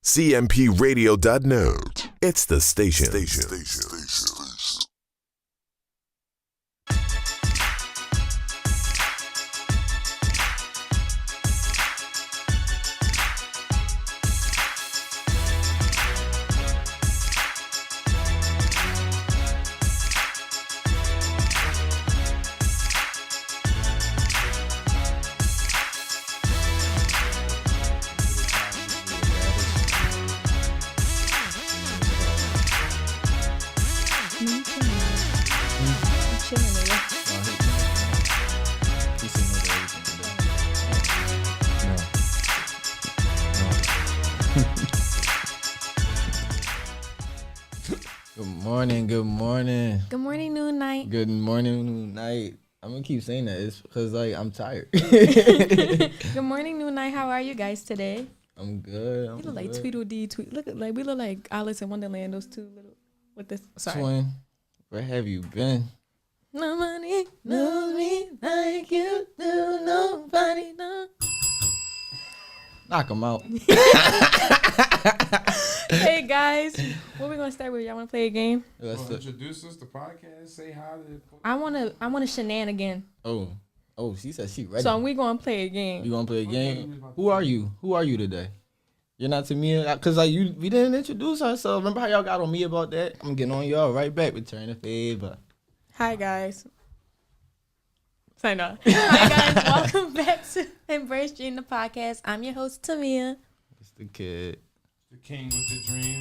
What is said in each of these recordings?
CMPRadio.net. It's the station. Good morning. Good morning, noon, night. Good morning, noon, night. I'm gonna keep saying that. It's because I'm tired. Good morning, noon, night. How are you guys today? I'm good. You look like Tweedledee. We look like Alice in Wonderland. Those two little with this. Sorry. Twin, where have you been? Nobody knows me like you do. Nobody knows. Knock him out. Hey guys, what we gonna start with? Y'all wanna play a game? Introduce us to podcast. Say hi to. I wanna shenanigan. Oh, she said she ready. So we gonna play a game. You gonna play a game? Who are you? Who are you today? You're not Tamia, cause we didn't introduce ourselves. Remember how y'all got on me about that? I'm getting on y'all right back. Return the favor. Hi guys. Sign off. Hi guys, welcome back to Embrace Dream the podcast. I'm your host Tamia. It's the kid. The king with the dream.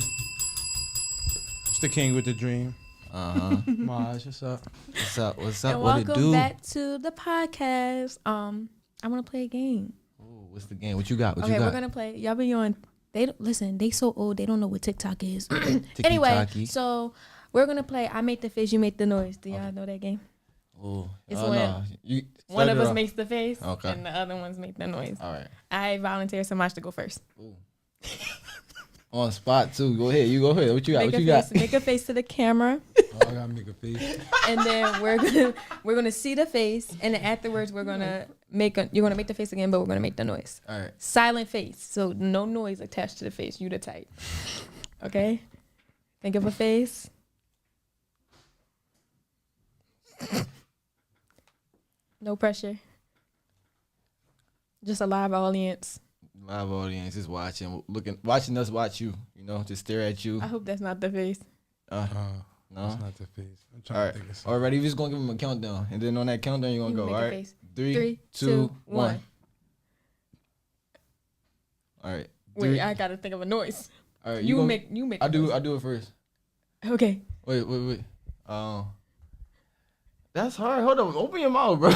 It's the king with the dream. Maj, what's up? What's up? And What it welcome do? back to the podcast. I want to play a game. Ooh, what's the game? What you got? We're gonna play. Y'all be on. They so old. They don't know what TikTok is. Anyway, so we're gonna play. I make the face, you make the noise. Do y'all know that game? Oh, It's no. One of us makes the face, Okay. and the other ones make the noise. All right. I volunteer Samaj to go first. Ooh. On spot too. Go ahead. You go ahead. What you got? Make a face to the camera, I gotta make a face. and then we're gonna see the face, and then afterwards you're gonna make the face again, but we're gonna make the noise. All right. Silent face, so no noise attached to the face. You the type. Okay. Think of a face. No pressure. Just a live audience. Live audience is watching us watch you. You know, just stare at you. I hope that's not the face. No. That's not the face. I'm All trying right. to think of something. All right. We're just gonna give him a countdown, and then on that countdown, you're gonna You go. make All a right. face. 3, 2, 1. All right. Wait, I gotta think of a noise. All right. You make. I a do noise. it first. Okay. Wait. That's hard. Hold on. Open your mouth, bro.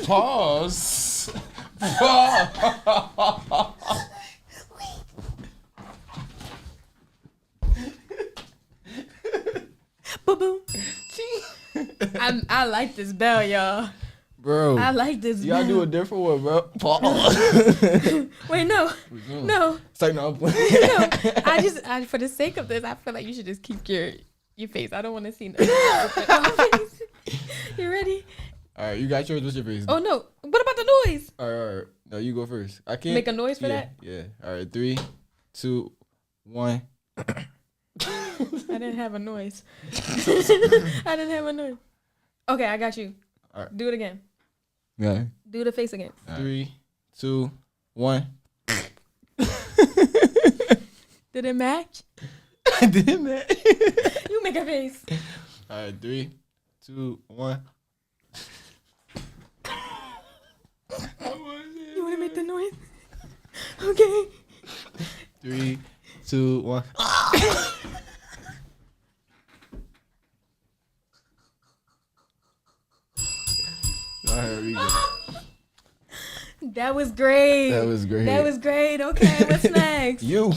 Pause. Boom. I like this bell, y'all. Bro. I like this You gotta bell. do a different one, bro. Pause. Wait, no. Start now. No. I for the sake of this, I feel like you should just keep your face. I don't want to see nothing. You ready? All right. You got yours. What's your face? Oh no. What about the noise? All right. No, you go first. I can't Make a noise for that? Yeah. All right. 3, 2, 1. I didn't have a noise. I didn't have a noise. Okay, I got you. All right. Do it again. Yeah. Do the face again. 3, 2, 1. Did it match? I did, man. You make a face. All right. 3, 2, 1. You want to make the noise? Okay. 3, 2, 1. All right, we good. That was great. That was great. That was great. Okay, what's next? You.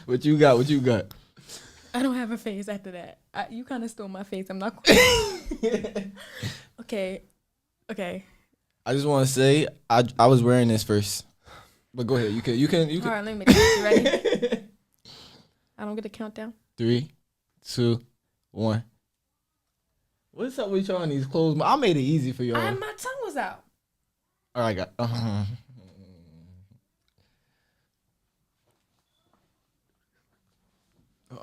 What you got? I don't have a face after that. You kind of stole my face. I'm not. Okay. I just want to say I was wearing this first, but go ahead. You can. All right, let me make it. You ready? I don't get a countdown. 3, 2, 1. What's up with y'all in these clothes? I made it easy for y'all. My tongue was out. All right, got.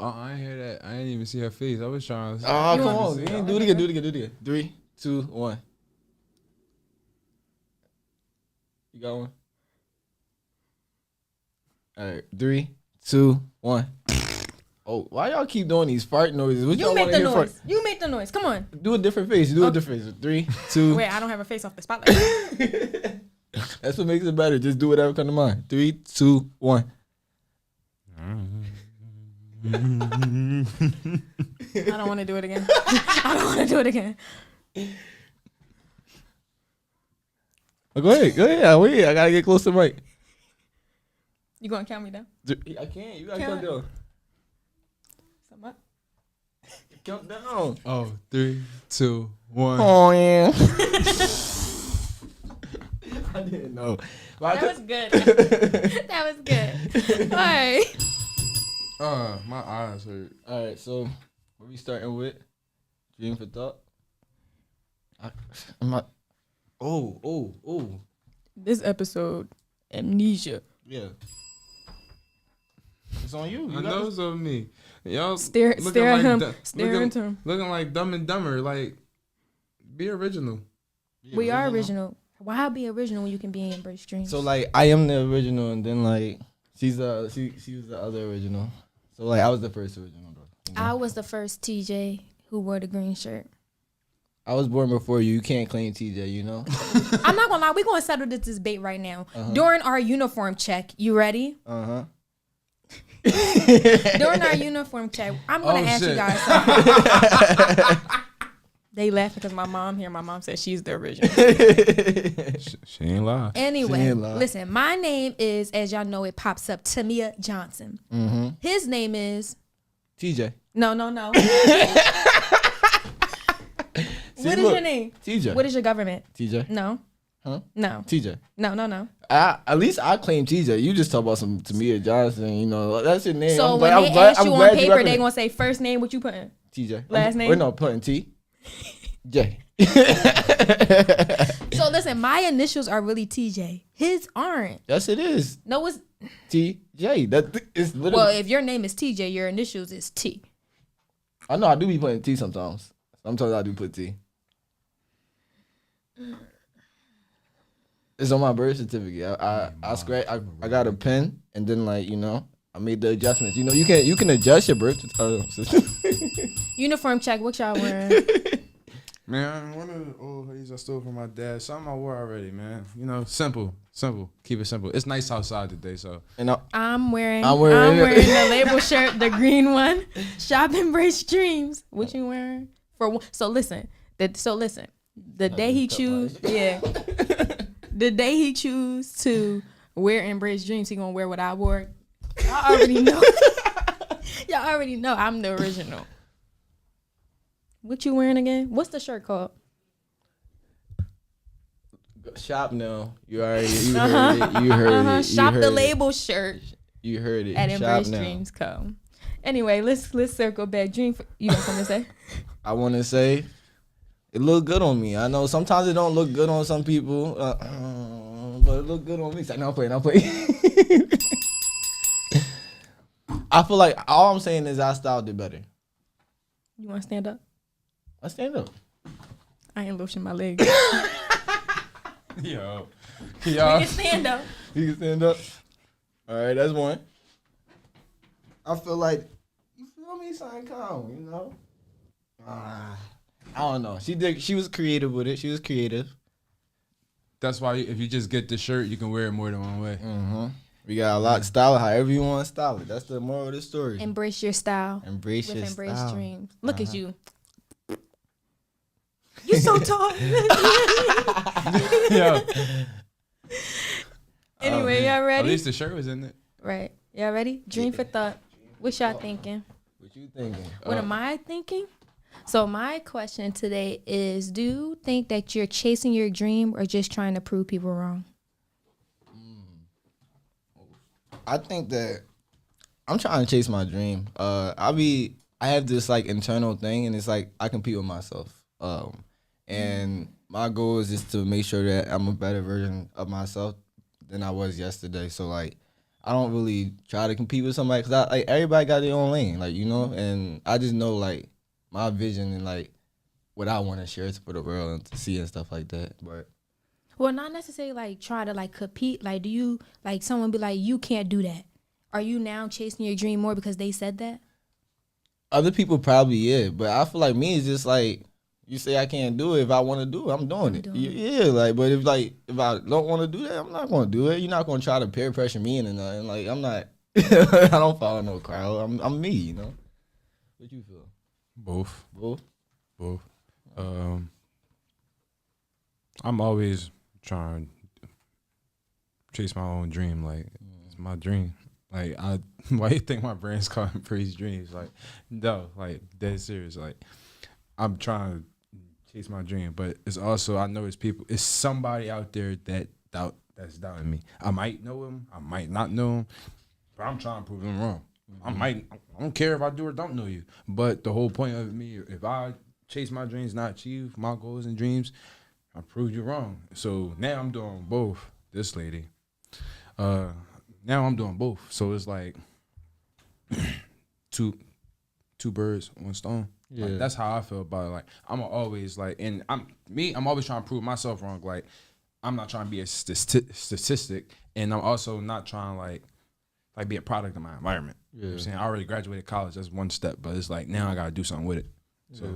Oh, I ain't hear that. I didn't even see her face. I was trying to. Oh, You come want on. to Man. see Do it again. Do it again. Do it again. 3, 2, 1. You got one? All right. 3, 2, 1. Oh, why y'all keep doing these fart noises? What You y'all make wanna the hear noise. fart? You make the noise. Come on. Do a different face. Do a different face. 3, 2. Wait, I don't have a face off the spotlight. That's what makes it better. Just do whatever comes to mind. 3, 2, 1. I don't want to do it again. I don't want to do it again. Oh, go ahead. Go ahead. Wait. I gotta get close to the mic. You gonna count me down? I can't. You gotta Count. count down. Something up? Count down. Oh, 3, 2, 1. Oh yeah. I didn't know. That was good. That was good. All right. My eyes hurt. All right. So, what we starting with? Dream for thought. Oh. This episode, amnesia. Yeah. It's on you. I know it's on me. Y'all Stare looking at like him. du- Stare looking- into him. Looking like Dumb and Dumber. Like, be original. We are original. Why be original when you can be in Embrace Dreams? So like, I am the original, and then like, she was the other original. So like, I was the first original though. You know? I was the first TJ who wore the green shirt. I was born before you. You can't claim TJ. You know. I'm not gonna lie. We're gonna settle this debate right now. During our uniform check, you ready? During our uniform check, I'm gonna ask you guys something. They laugh because my mom here. My mom said she's the original. She ain't lie. Anyway, She ain't lie. listen. My name is, as y'all know, it pops up. Tamia Johnson. His name is TJ. no. What is look, your name? TJ. What is your government? TJ? No. Huh? No. TJ. No. At least I claim TJ. You just talk about some Tamia Johnson. You know that's your name. So I'm when glad- they I'm glad- ask I'm you on glad paper, repping they it. gonna say first name. What you putting? TJ. Last name? We're not putting T. J. So listen, my initials are really TJ. His aren't. Yes, it is. No, it's TJ. That is literally. well. If your name is TJ, your initials is T. I know I do be putting T sometimes. Sometimes I do put T. It's on my birth certificate. I scratch. I got a pen, and then like I made the adjustments. You know, you can adjust your birth certificate. Uniform check. What y'all wearing? Man, one of the old hoodies I stole from my dad. Something I wore already, man. You know, simple. Keep it simple. It's nice outside today, so. And I'm wearing I'm wearing the label shirt, the green one. Shop Embrace Dreams. What you wearing? So listen. The day he choose, the day he choose to wear Embrace Dreams, he gonna wear what I wore. Y'all already know. Y'all already know I'm the original. What you wearing again? What's the shirt called? Shop now. You heard it. You heard it. Shop you the heard label shirt it. You heard it. at Shop Embrace now. Dreams Co. Anyway, let's circle back. You got something to say? I want to say it looked good on me. I know sometimes it don't look good on some people, but it looked good on me. It's like, no, I'm playing. I feel like all I'm saying is I styled it better. You want to stand up? I stand up. I ain't lotion my legs. Yo. You can stand up. You can stand up. All right, that's one. I feel like, you feel me? Something calm, you know? I don't know. She was creative with it. She was creative. That's why if you just get the shirt, you can wear it more than one way. Mm-hmm. We got a lot to style it however you want to style it. That's the moral of the story. Embrace your style. Embrace With your Embrace style. Dreams. Look at you. You so tall. Yo. Anyway, y'all At ready? least the shirt was in it. Right. Y'all ready? Dream for thought. What y'all thinking? What you thinking? What am I thinking? So my question today is, do you think that you're chasing your dream or just trying to prove people wrong? I think that I'm trying to chase my dream. I have this like internal thing, and it's like I compete with myself. And my goal is just to make sure that I'm a better version of myself than I was yesterday. So like, I don't really try to compete with somebody because like everybody got their own lane, like, you know, and I just know like my vision and like what I want to share for the world and to see and stuff like that. But Well, not necessarily like try to like compete. Like, do you like someone be like, you can't do that? Are you now chasing your dream more because they said that? other people probably, yeah, but I feel like me is just like, you say I can't do it. If I want to do it, I'm doing it. Yeah, like, but if I don't want to do that, I'm not going to do it. You're not going to try to peer pressure me into nothing. Like, I'm not, I don't follow no crowd. I'm me, you know? What you feel? Both. Both? I'm always trying to chase my own dream. Like, it's my dream. Like, why you think my brand's called Praise Dreams? Like, no, like, dead serious. Like, I'm trying to chase my dream, but it's also, I know it's somebody out there that's doubting me. I might know him, I might not know him, but I'm trying to prove them wrong. I don't care if I do or don't know you, but the whole point of me, if I chase my dreams, not achieve my goals and dreams, I proved you wrong. So now I'm doing both. This lady, now I'm doing both. So it's like two birds, one stone. Yeah, like, that's how I feel about it. Like, I'm always like, and I'm always trying to prove myself wrong. Like, I'm not trying to be a statistic, and I'm also not trying to like be a product of my environment. Yeah. You know what I'm saying? I already graduated college. That's one step, but it's like now I gotta do something with it. So. Yeah.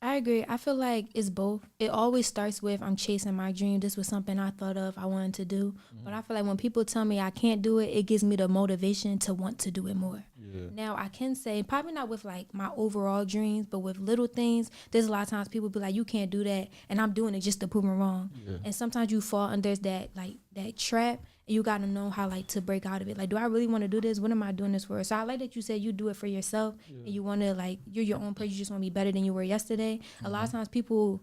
I agree. I feel like it's both. It always starts with I'm chasing my dream. This was something I thought of, I wanted to do. But I feel like when people tell me I can't do it, it gives me the motivation to want to do it more. Yeah. Now, I can say, probably not with like my overall dreams, but with little things, there's a lot of times people be like, you can't do that. And I'm doing it just to prove them wrong. Yeah. And sometimes you fall under that trap. And you got to know how like to break out of it. Like, do I really want to do this? What am I doing this for? So I like that you said you do it for yourself and you want to like, you're your own person. You just want to be better than you were yesterday. A lot of times people,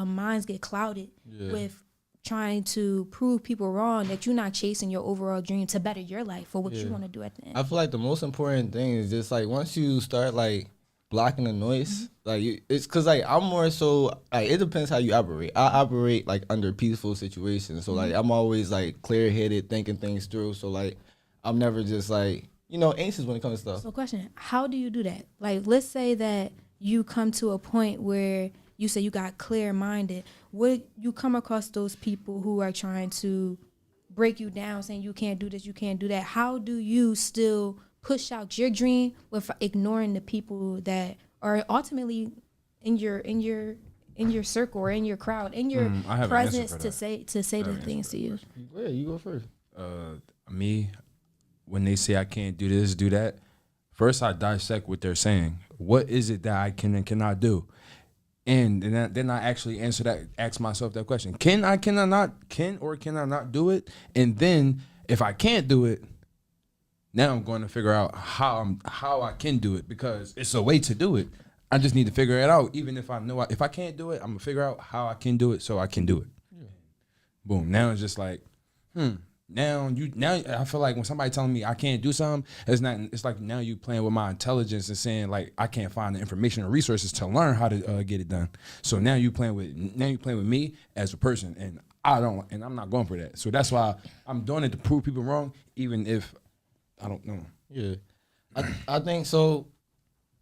minds get clouded with trying to prove people wrong that you're not chasing your overall dream to better your life for what you want to do at the end. I feel like the most important thing is just like once you start like blocking the noise, like it's because like I'm more so like it depends how you operate. I operate like under peaceful situations, so like I'm always like clear headed, thinking things through. So like I'm never just like anxious when it comes to stuff. So question: how do you do that? Like, let's say that you come to a point where you say you got clear minded. Would you come across those people who are trying to break you down, saying you can't do this, you can't do that? How do you still push out your dream with ignoring the people that are ultimately in your circle or in your crowd, in your presence to say the things to you? Yeah, you go first. Me, when they say I can't do this, do that, first I dissect what they're saying. What is it that I can and cannot do? And then I actually ask myself that question. Can I not do it? And then if I can't do it, now I'm going to figure out how I can do it, because it's a way to do it. I just need to figure it out. Even if I know if I can't do it, I'm gonna figure out how I can do it so I can do it. Yeah. Boom. Now it's just like, Now I feel like when somebody telling me I can't do something, it's like now you playing with my intelligence and saying like I can't find the information or resources to learn how to get it done. So now you playing with me as a person, and I'm not going for that. So that's why I'm doing it to prove people wrong, even if I don't know. Yeah, I think so.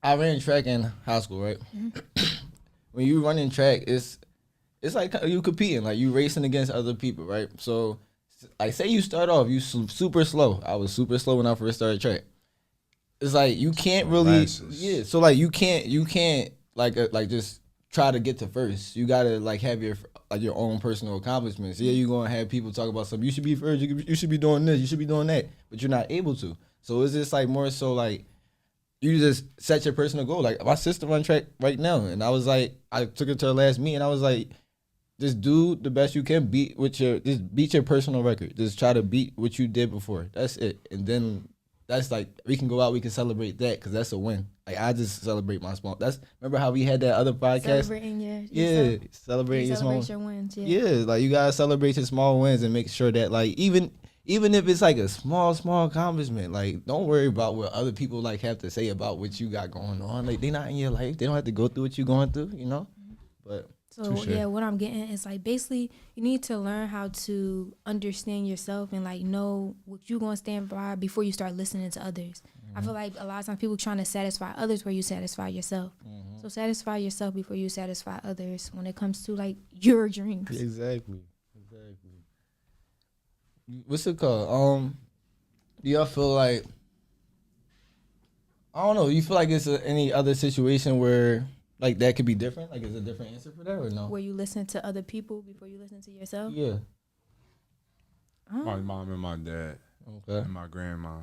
I ran track in high school, right? When you running track, it's like you competing, like you racing against other people, right? So, like, say you start off, you super slow. I was super slow when I first started track. It's like you can't really, So like you can't like just try to get to first. You gotta like have your own personal accomplishments. Yeah, you're gonna have people talk about something. You should be first. You should be doing this. You should be doing that. But you're not able to. So it's just like more so like you just set your personal goal. Like my sister run track right now, and I was like, I took her to her last meet, and I was like, just do the best you can. Just beat your personal record. Just try to beat what you did before. That's it. And then that's like we can go out, we can celebrate that because that's a win. Like I just celebrate my small. Remember how we had that other podcast? Celebrating your wins. Yeah, like you gotta celebrate your small wins and make sure that like even if it's like a small accomplishment, like don't worry about what other people like have to say about what you got going on. Like they're not in your life. They don't have to go through what you're going through, you know. But So Touche. yeah, what I'm getting is like basically you need to learn how to understand yourself and like know what you're gonna stand by before you start listening to others. I feel like a lot of times people trying to satisfy others where you satisfy yourself. So satisfy yourself before you satisfy others when it comes to like your dreams. Exactly. What's it called? Do y'all feel like, I don't know, you feel like it's any other situation where like that could be different? Like, is a different answer for that or no? Where you listen to other people before you listen to yourself. Yeah. My mom and my dad Okay. and my grandma.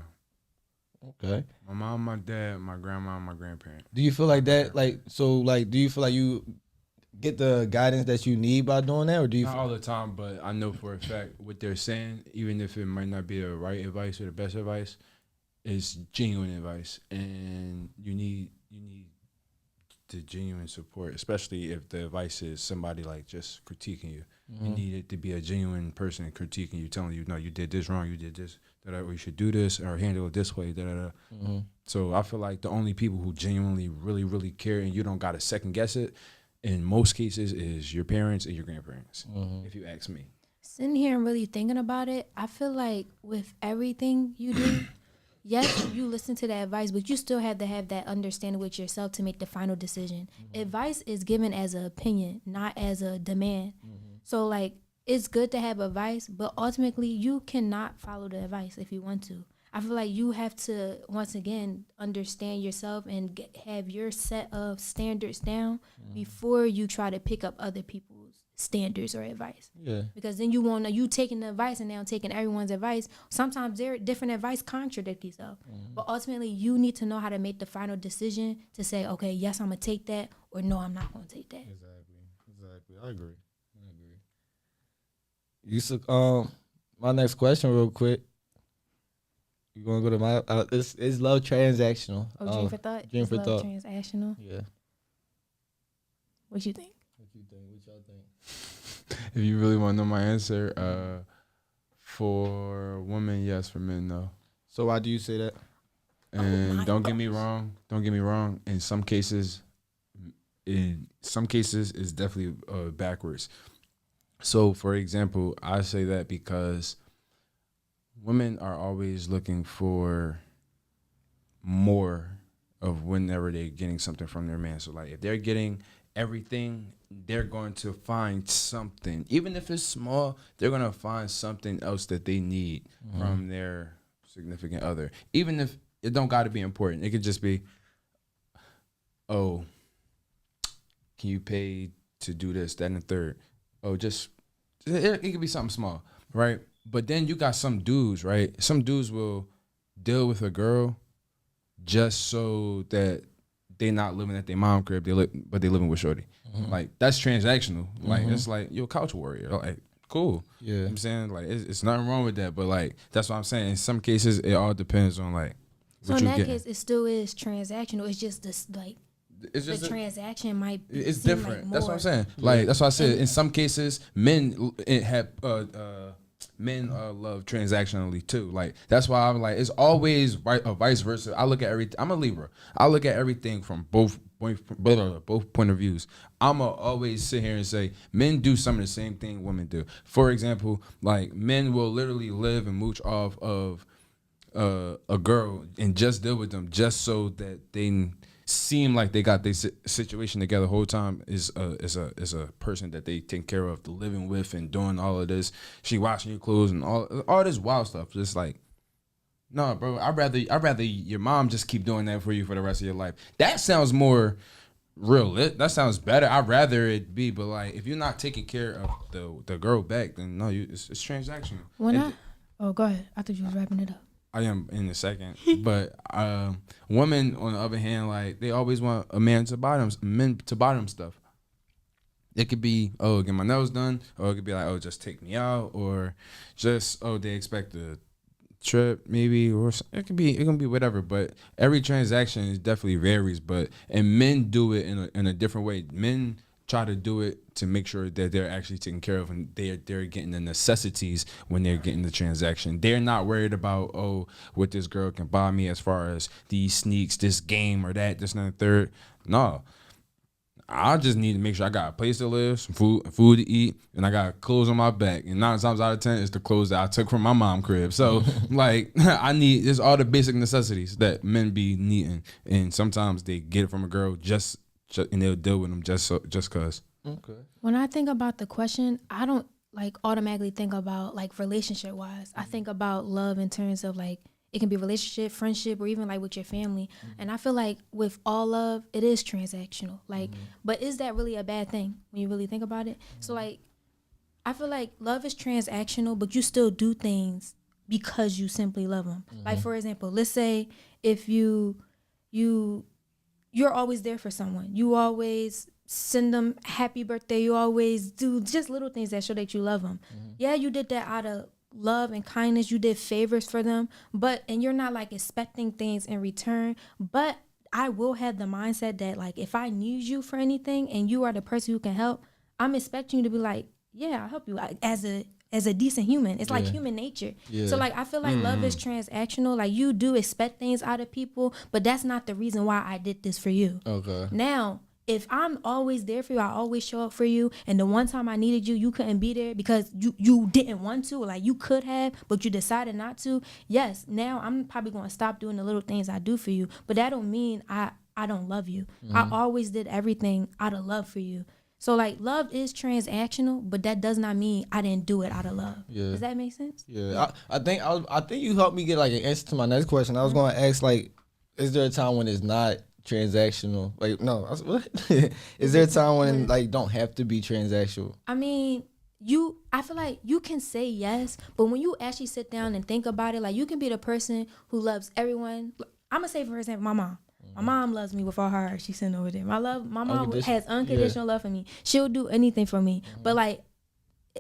Okay. My mom, my dad, my grandma, and my grandparent. Do you feel like that? Like, so, like, do you feel like you get the guidance that you need by doing that, or do you? Not all the time, but I know for a fact what they're saying, even if it might not be the right advice or the best advice, is genuine advice, and you need the genuine support, especially if the advice is somebody like just critiquing you. You need it to be a genuine person critiquing you, telling you, no, you did this wrong, you did this, or you should do this or handle it this way. So I feel like the only people who genuinely really, really care and you don't got to second guess it, in most cases, is your parents and your grandparents, if you ask me. Sitting here and really thinking about it, I feel like with everything you do, yes, you listen to the advice, but you still have to have that understanding with yourself to make the final decision. Advice is given as an opinion, not as a demand. So, like, it's good to have advice, but ultimately you cannot follow the advice if you want to. I feel like you have to, once again, understand yourself and have your set of standards down before you try to pick up other people's standards or advice. Yeah. Because then you taking the advice and now taking everyone's advice. Sometimes their different advice contradict itself. But ultimately, you need to know how to make the final decision to say, okay, yes, I'm going to take that, or no, I'm not going to take that. Exactly. I agree. You my next question real quick. You gonna go to my? It's love transactional. Oh, dream for thought. Dream Is for love thought. transactional. Yeah. What you think? What you think? What y'all think? If you really want to know my answer, for women, yes. For men, no. So why do you say that? And don't get me wrong. In some cases, it's definitely backwards. So, for example, I say that because women are always looking for more of whenever they're getting something from their man. So, like, if they're getting everything, they're going to find something. Even if it's small, they're going to find something else that they need from their significant other. Even if it don't got to be important. It could just be, oh, can you pay to do this, that, and the third? Oh, it could be something small, right? But then you got some dudes, right? Some dudes will deal with a girl just so that they not living at their mom crib, but they living with shorty. Like, that's transactional. Like, it's like, you're a couch warrior. Like, cool. Yeah. You know what I'm saying? Like, it's nothing wrong with that. But, like, that's what I'm saying. In some cases, it all depends on, like, So what in you that get. case, it still is transactional. It's just this, like, It's the transaction might it's seem different. Like That's what more. I'm saying. Like, that's why I said in some cases men love transactionally too. Like, that's why I'm like, it's always vice versa. I look at everything. I'm a Libra. I look at everything from both point of views. I'ma always sit here and say men do some of the same thing women do. For example, like, men will literally live and mooch off of a girl and just deal with them just so that they seem like they got their situation together the whole time. Is a person that they take care of, living with and doing all of this. She washing your clothes and all this wild stuff. Just like, no, bro, I'd rather your mom just keep doing that for you for the rest of your life. That sounds more real. That sounds better. I'd rather it be, but like, if you're not taking care of the girl back, then no, it's transactional. Go ahead. I thought you was wrapping it up. I am in a second, but women, on the other hand, like, they always want a man to buy them stuff. It could be, oh, get my nails done, or it could be like, oh, just take me out, or just, oh, they expect a trip maybe, or it can be whatever. But every transaction is definitely varies. And men do it in a different way. Men try to do it to make sure that they're actually taken care of and they're getting the necessities when they're getting the transaction. They're not worried about, oh, what this girl can buy me as far as these sneaks, this game, or that, this, and the third. No. I just need to make sure I got a place to live, some food to eat, and I got clothes on my back. And 9 times out of 10, it's the clothes that I took from my mom crib. So like, it's all the basic necessities that men be needing, and sometimes they get it from a girl just and they'll deal with them just cause. Okay. When I think about the question, I don't like automatically think about like relationship wise. I think about love in terms of like it can be relationship, friendship, or even like with your family. And I feel like with all love, it is transactional. Like, but is that really a bad thing when you really think about it? So like, I feel like love is transactional, but you still do things because you simply love them. Like for example, let's say if you're always there for someone. You always send them happy birthday. You always do just little things that show that you love them. Yeah, you did that out of love and kindness. You did favors for them, and you're not like expecting things in return. But I will have the mindset that like if I need you for anything and you are the person who can help, I'm expecting you to be like, yeah, I'll help you as a decent human. It's like human nature. Yeah. So like I feel like love is transactional. Like you do expect things out of people, but that's not the reason why I did this for you. Okay. Now, if I'm always there for you, I always show up for you, and the one time I needed you, you couldn't be there because you didn't want to, like you could have, but you decided not to. Yes, now I'm probably going to stop doing the little things I do for you, but that don't mean I don't love you. I always did everything out of love for you. So like love is transactional, but that does not mean I didn't do it out of love. Yeah. Does that make sense? Yeah. I think you helped me get like an answer to my next question. I was going to ask like, is there a time when it's not transactional? Like no, what? Is there a time when like don't have to be transactional? I mean, I feel like you can say yes, but when you actually sit down and think about it, like you can be the person who loves everyone. I'm gonna say for example, my mom. My mom loves me with all her heart. She's sitting over there. My mom has unconditional love for me. She'll do anything for me. But like,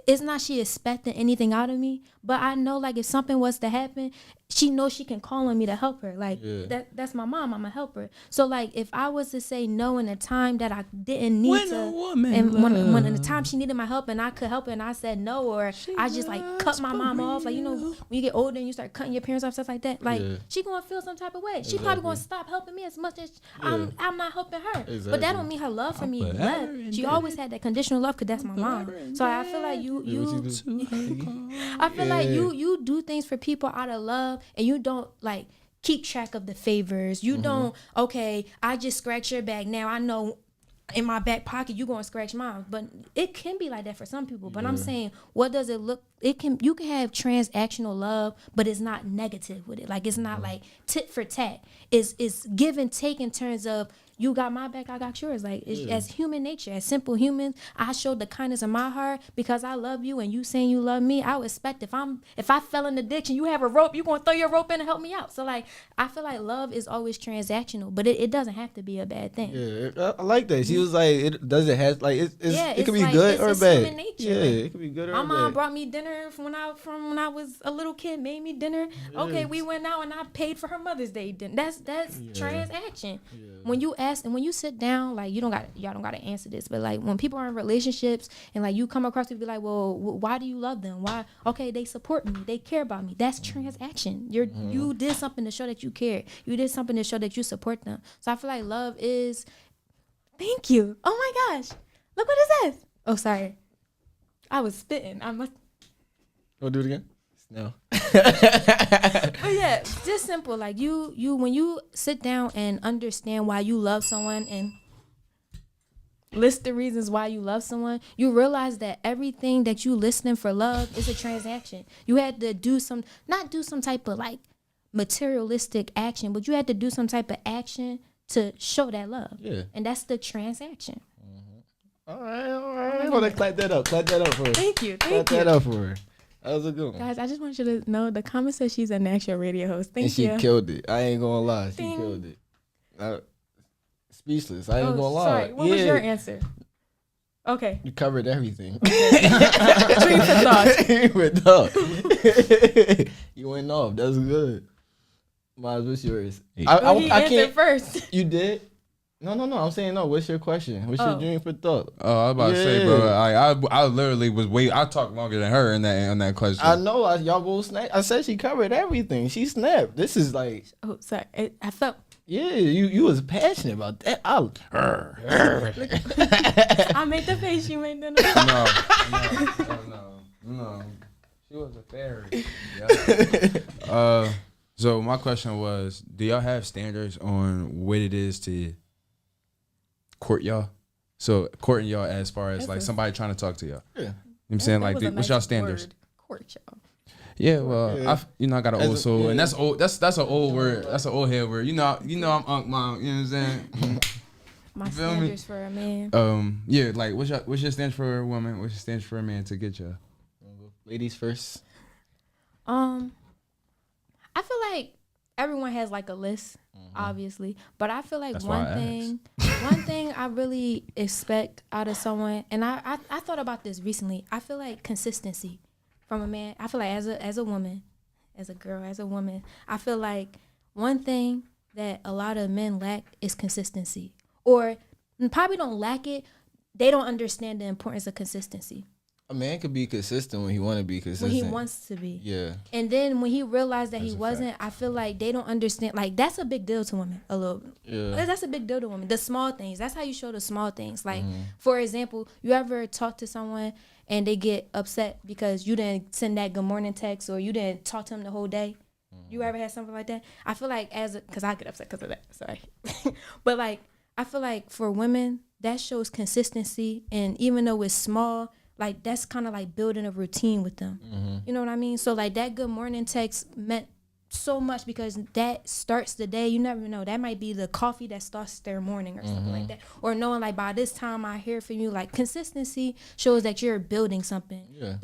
it's not she expecting anything out of me. But I know like if something was to happen, she knows she can call on me to help her. Like that's my mom. I'm a helper. So like if I was to say no in a time that I didn't need when in the time she needed my help and I could help her and I said no, or I just like cut my mom off, like you know when you get older and you start cutting your parents off, stuff like that, like she gonna feel some type of way. She probably gonna stop helping me as much as I'm not helping her. But that don't mean her love for me left. She always had that conditional love because that's my mom. So I feel like I feel like you do things for people out of love. And you don't like keep track of the favors. You don't, okay, I just scratch your back. Now I know in my back pocket you gonna scratch mine. But it can be like that for some people. But I'm saying, what does it look? You can have transactional love, but it's not negative with it. Like it's not like tit for tat. It's give and take in terms of you got my back, I got yours. Like as human nature, as simple humans, I showed the kindness of my heart because I love you, and you saying you love me. I would expect if I fell in addiction, you have a rope, you gonna throw your rope in and help me out. So like I feel like love is always transactional, but it doesn't have to be a bad thing. Yeah, I like that. She was like, it doesn't have like it could be like, good or bad. Human nature. Yeah, like, it could be good or bad. My mom brought me dinner from when I was a little kid, made me dinner. Yes. Okay, we went out and I paid for her Mother's Day dinner. That's transaction. Yeah. When you ask and when you sit down, like y'all don't gotta answer this, but like when people are in relationships and like you come across people be like, well, why do you love them? Why? Okay, they support me, they care about me. That's transaction. You did something to show that you care. You did something to show that you support them. So I feel like love is. Thank you. Oh my gosh, look what it says. Oh, sorry, I was spitting. I must. We'll do it again. No. But yeah, just simple. Like you when you sit down and understand why you love someone and list the reasons why you love someone, you realize that everything that you listening for love is a transaction. You had to not do some type of like materialistic action, but you had to do some type of action to show that love. Yeah. And that's the transaction. Mm-hmm. All right. I'm gonna clap that up for her. Thank you. Clap that up for her. That was a good one. Guys, I just want you to know the comment says she's a natural radio host. Thank you. And she killed it. I ain't gonna lie. She killed it. Speechless. I ain't gonna lie. Sorry. What was your answer? Okay. You covered everything. Dream for thought. You went off. That's good. Miles, what's yours? I answered first. You did? No. I'm saying no. What's your question? What's your dream for thought? Oh, I was about to say, bro. I literally was waiting. I talked longer than her on that question. I know. Y'all both snapped. I said she covered everything. She snapped. This is like. Oh, sorry. I felt. Yeah, you was passionate about that. I made the face. You made the noise. No. She was a fairy. Yeah. So my question was, do y'all have standards on what it is to court y'all? So courting y'all as far as like somebody trying to talk to y'all. Yeah. You know what I'm saying? Like, what's y'all standards? Court y'all. Yeah, well, Yeah. I got an old soul, yeah. and that's old. That's an old word. That's an old head word. You know, I'm Unc Mom. You know what I'm saying? My feel me? standards for a man. Yeah, like what's your standards for a woman? What's your standards for a man to get you? Ladies first. I feel like everyone has like a list, obviously, but I feel like That's why I one thing I really expect out of someone, and I thought about this recently. I feel like consistency from a man. I feel like as a woman, as a girl, as a woman, I feel like one thing that a lot of men lack is consistency, or probably don't lack it. They don't understand the importance of consistency. A man could be consistent when he want to be consistent. When he wants to be. Yeah. And then when he realized that That's he a wasn't, I feel like they don't understand. Like, that's a big deal to women, a little bit. Yeah. That's a big deal to women. The small things. That's how you show the small things. Like, for example, you ever talk to someone and they get upset because you didn't send that good morning text or you didn't talk to them the whole day? You ever had something like that? I feel like because I get upset because of that. Sorry. But, like, I feel like for women, that shows consistency. And even though it's small, like, that's kind of like building a routine with them. You know what I mean? So, like, that good morning text meant so much because that starts the day. You never know. That might be the coffee that starts their morning or something like that. Or knowing, like, by this time I hear from you. Like, consistency shows that you're building something. Yeah.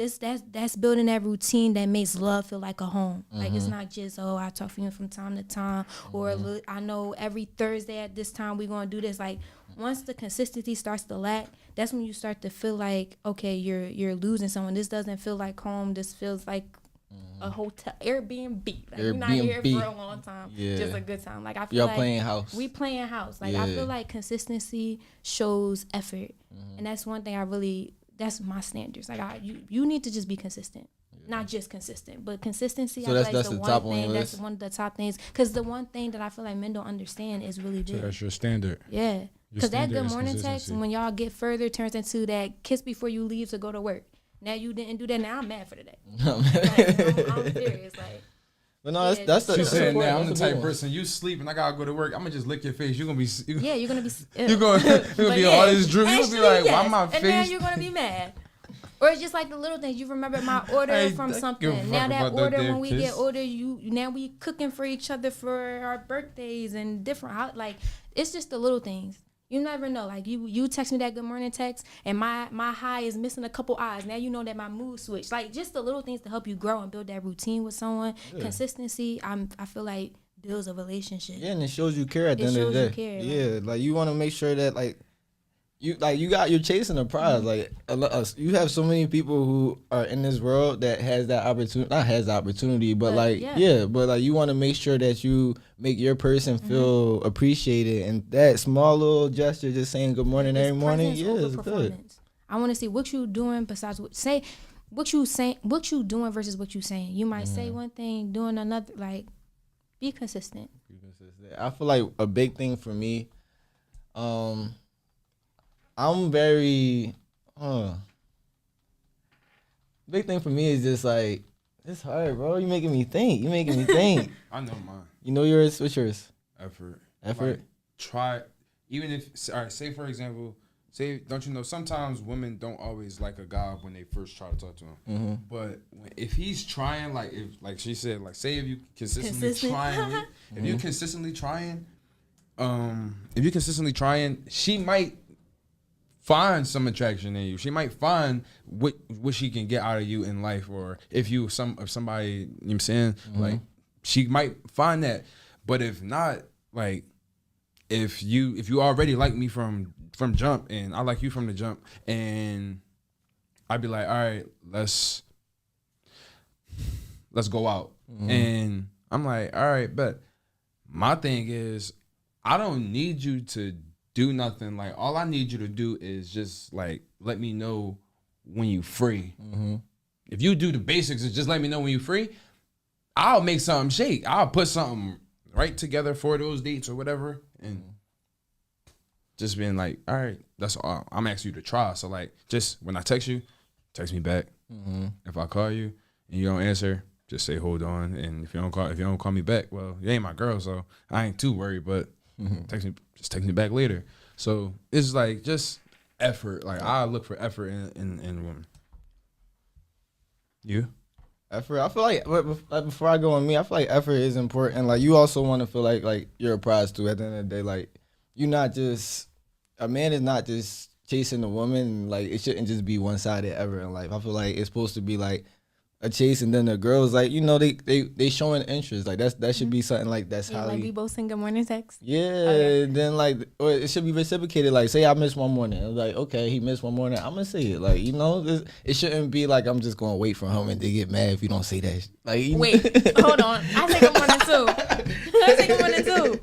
That's building that routine that makes love feel like a home. Like, it's not just, oh, I talk for you from time to time. Or look, I know every Thursday at this time we're going to do this. Like, once the consistency starts to lack, that's when you start to feel like, okay, you're losing someone. This doesn't feel like home. This feels like a hotel, Airbnb. Like, you're not here Airbnb. for a long time. Yeah. Just a good time. Like, I feel Y'all like playing house. we playing house. Like, Yeah. I feel like consistency shows effort, and that's one thing that's my standards. Like, you need to just be consistent. Not just consistent, but consistency. So I that's feel like the one top on thing. your That's list? one of the top things. Because the one thing that I feel like men don't understand is really So big. that's your standard. Yeah. Because that standard good is morning text, consistency. when y'all get further, turns into that kiss before you leave to go to work. Now you didn't do that. Now I'm mad for the day. Like, I'm serious. Like, But no, Yeah. that's the. She that's said, the "Now I'm that's the a type good one. person. You sleep and I gotta go to work. I'm gonna just lick your face. You're gonna be. yeah, you're gonna be. You're gonna be all this droop. You're gonna be like, why my And now face? you're gonna be mad. Or it's just like the little things. You remember my order Hey, from don't something. give a Now fuck that about that order, damn when we kiss. get older, now we cooking for each other for our birthdays and different. Like, it's just the little things. You never know. Like, you text me that good morning text, and my high is missing a couple eyes. Now you know that my mood switched. Like, just the little things to help you grow and build that routine with someone. Consistency. I feel like builds a relationship. Yeah, and it shows you care at the It end of the shows day. you care, Yeah, like you want to make sure that you're chasing a prize. Mm-hmm. Like you have so many people who are in this world that has that opportunity. Not has the opportunity, but like yeah. but like you want to make sure that you make your person Mm-hmm. feel appreciated, and that small little gesture, just saying good morning It's every morning, presence yeah, over it's good. performance. I want to see what you doing besides what you doing versus what you saying. You might say one thing, doing another. Like, be consistent. I feel like a big thing for me, I'm very, big thing for me is just like, it's hard, bro. You making me think. I know mine. You know yours? What's yours? Effort. Effort? Like, try. Even if, all right, say for example, don't you know, sometimes women don't always like a guy when they first try to talk to him. Mm-hmm. But if he's trying, like she said, like say if you consistently Consistent. trying, if you're consistently trying, she might find some attraction in you. She might find what she can get out of you in life, or if somebody, you know what I'm saying, like she might find that. But if not, like if you already like me from jump, and I like you from the jump, and I'd be like, all right, let's go out. And I'm like, all right, but my thing is, I don't need you to do nothing. Like, all I need you to do is just like let me know when you free. If you do the basics and just let me know when you free, I'll make something shake. I'll put something right together for those dates or whatever, and just being like, all right, that's all. I'm asking you to try. So like, just when I text you, text me back. If I call you and you don't answer, just say hold on. And if you don't call me back, well, you ain't my girl, so I ain't too worried. But text me back later. So it's like just effort. Like I look for effort in women. You? Effort. I feel like before I go on me, I feel like effort is important. Like you also want to feel like you're a prize too. At the end of the day, like you're not just a man is not just chasing a woman. Like it shouldn't just be one sided ever in life. I feel like it's supposed to be like a chase, and then the girls like they showing interest. Like that should be something like that's how like we both sing good morning text. Yeah, Okay. then like or it should be reciprocated. Like say I missed one morning, it's like okay he missed one morning, I'm gonna say it. Like it shouldn't be like I'm just gonna wait for him and they get mad if you don't say that. Like Wait, hold on. I say good morning too. I say good morning too.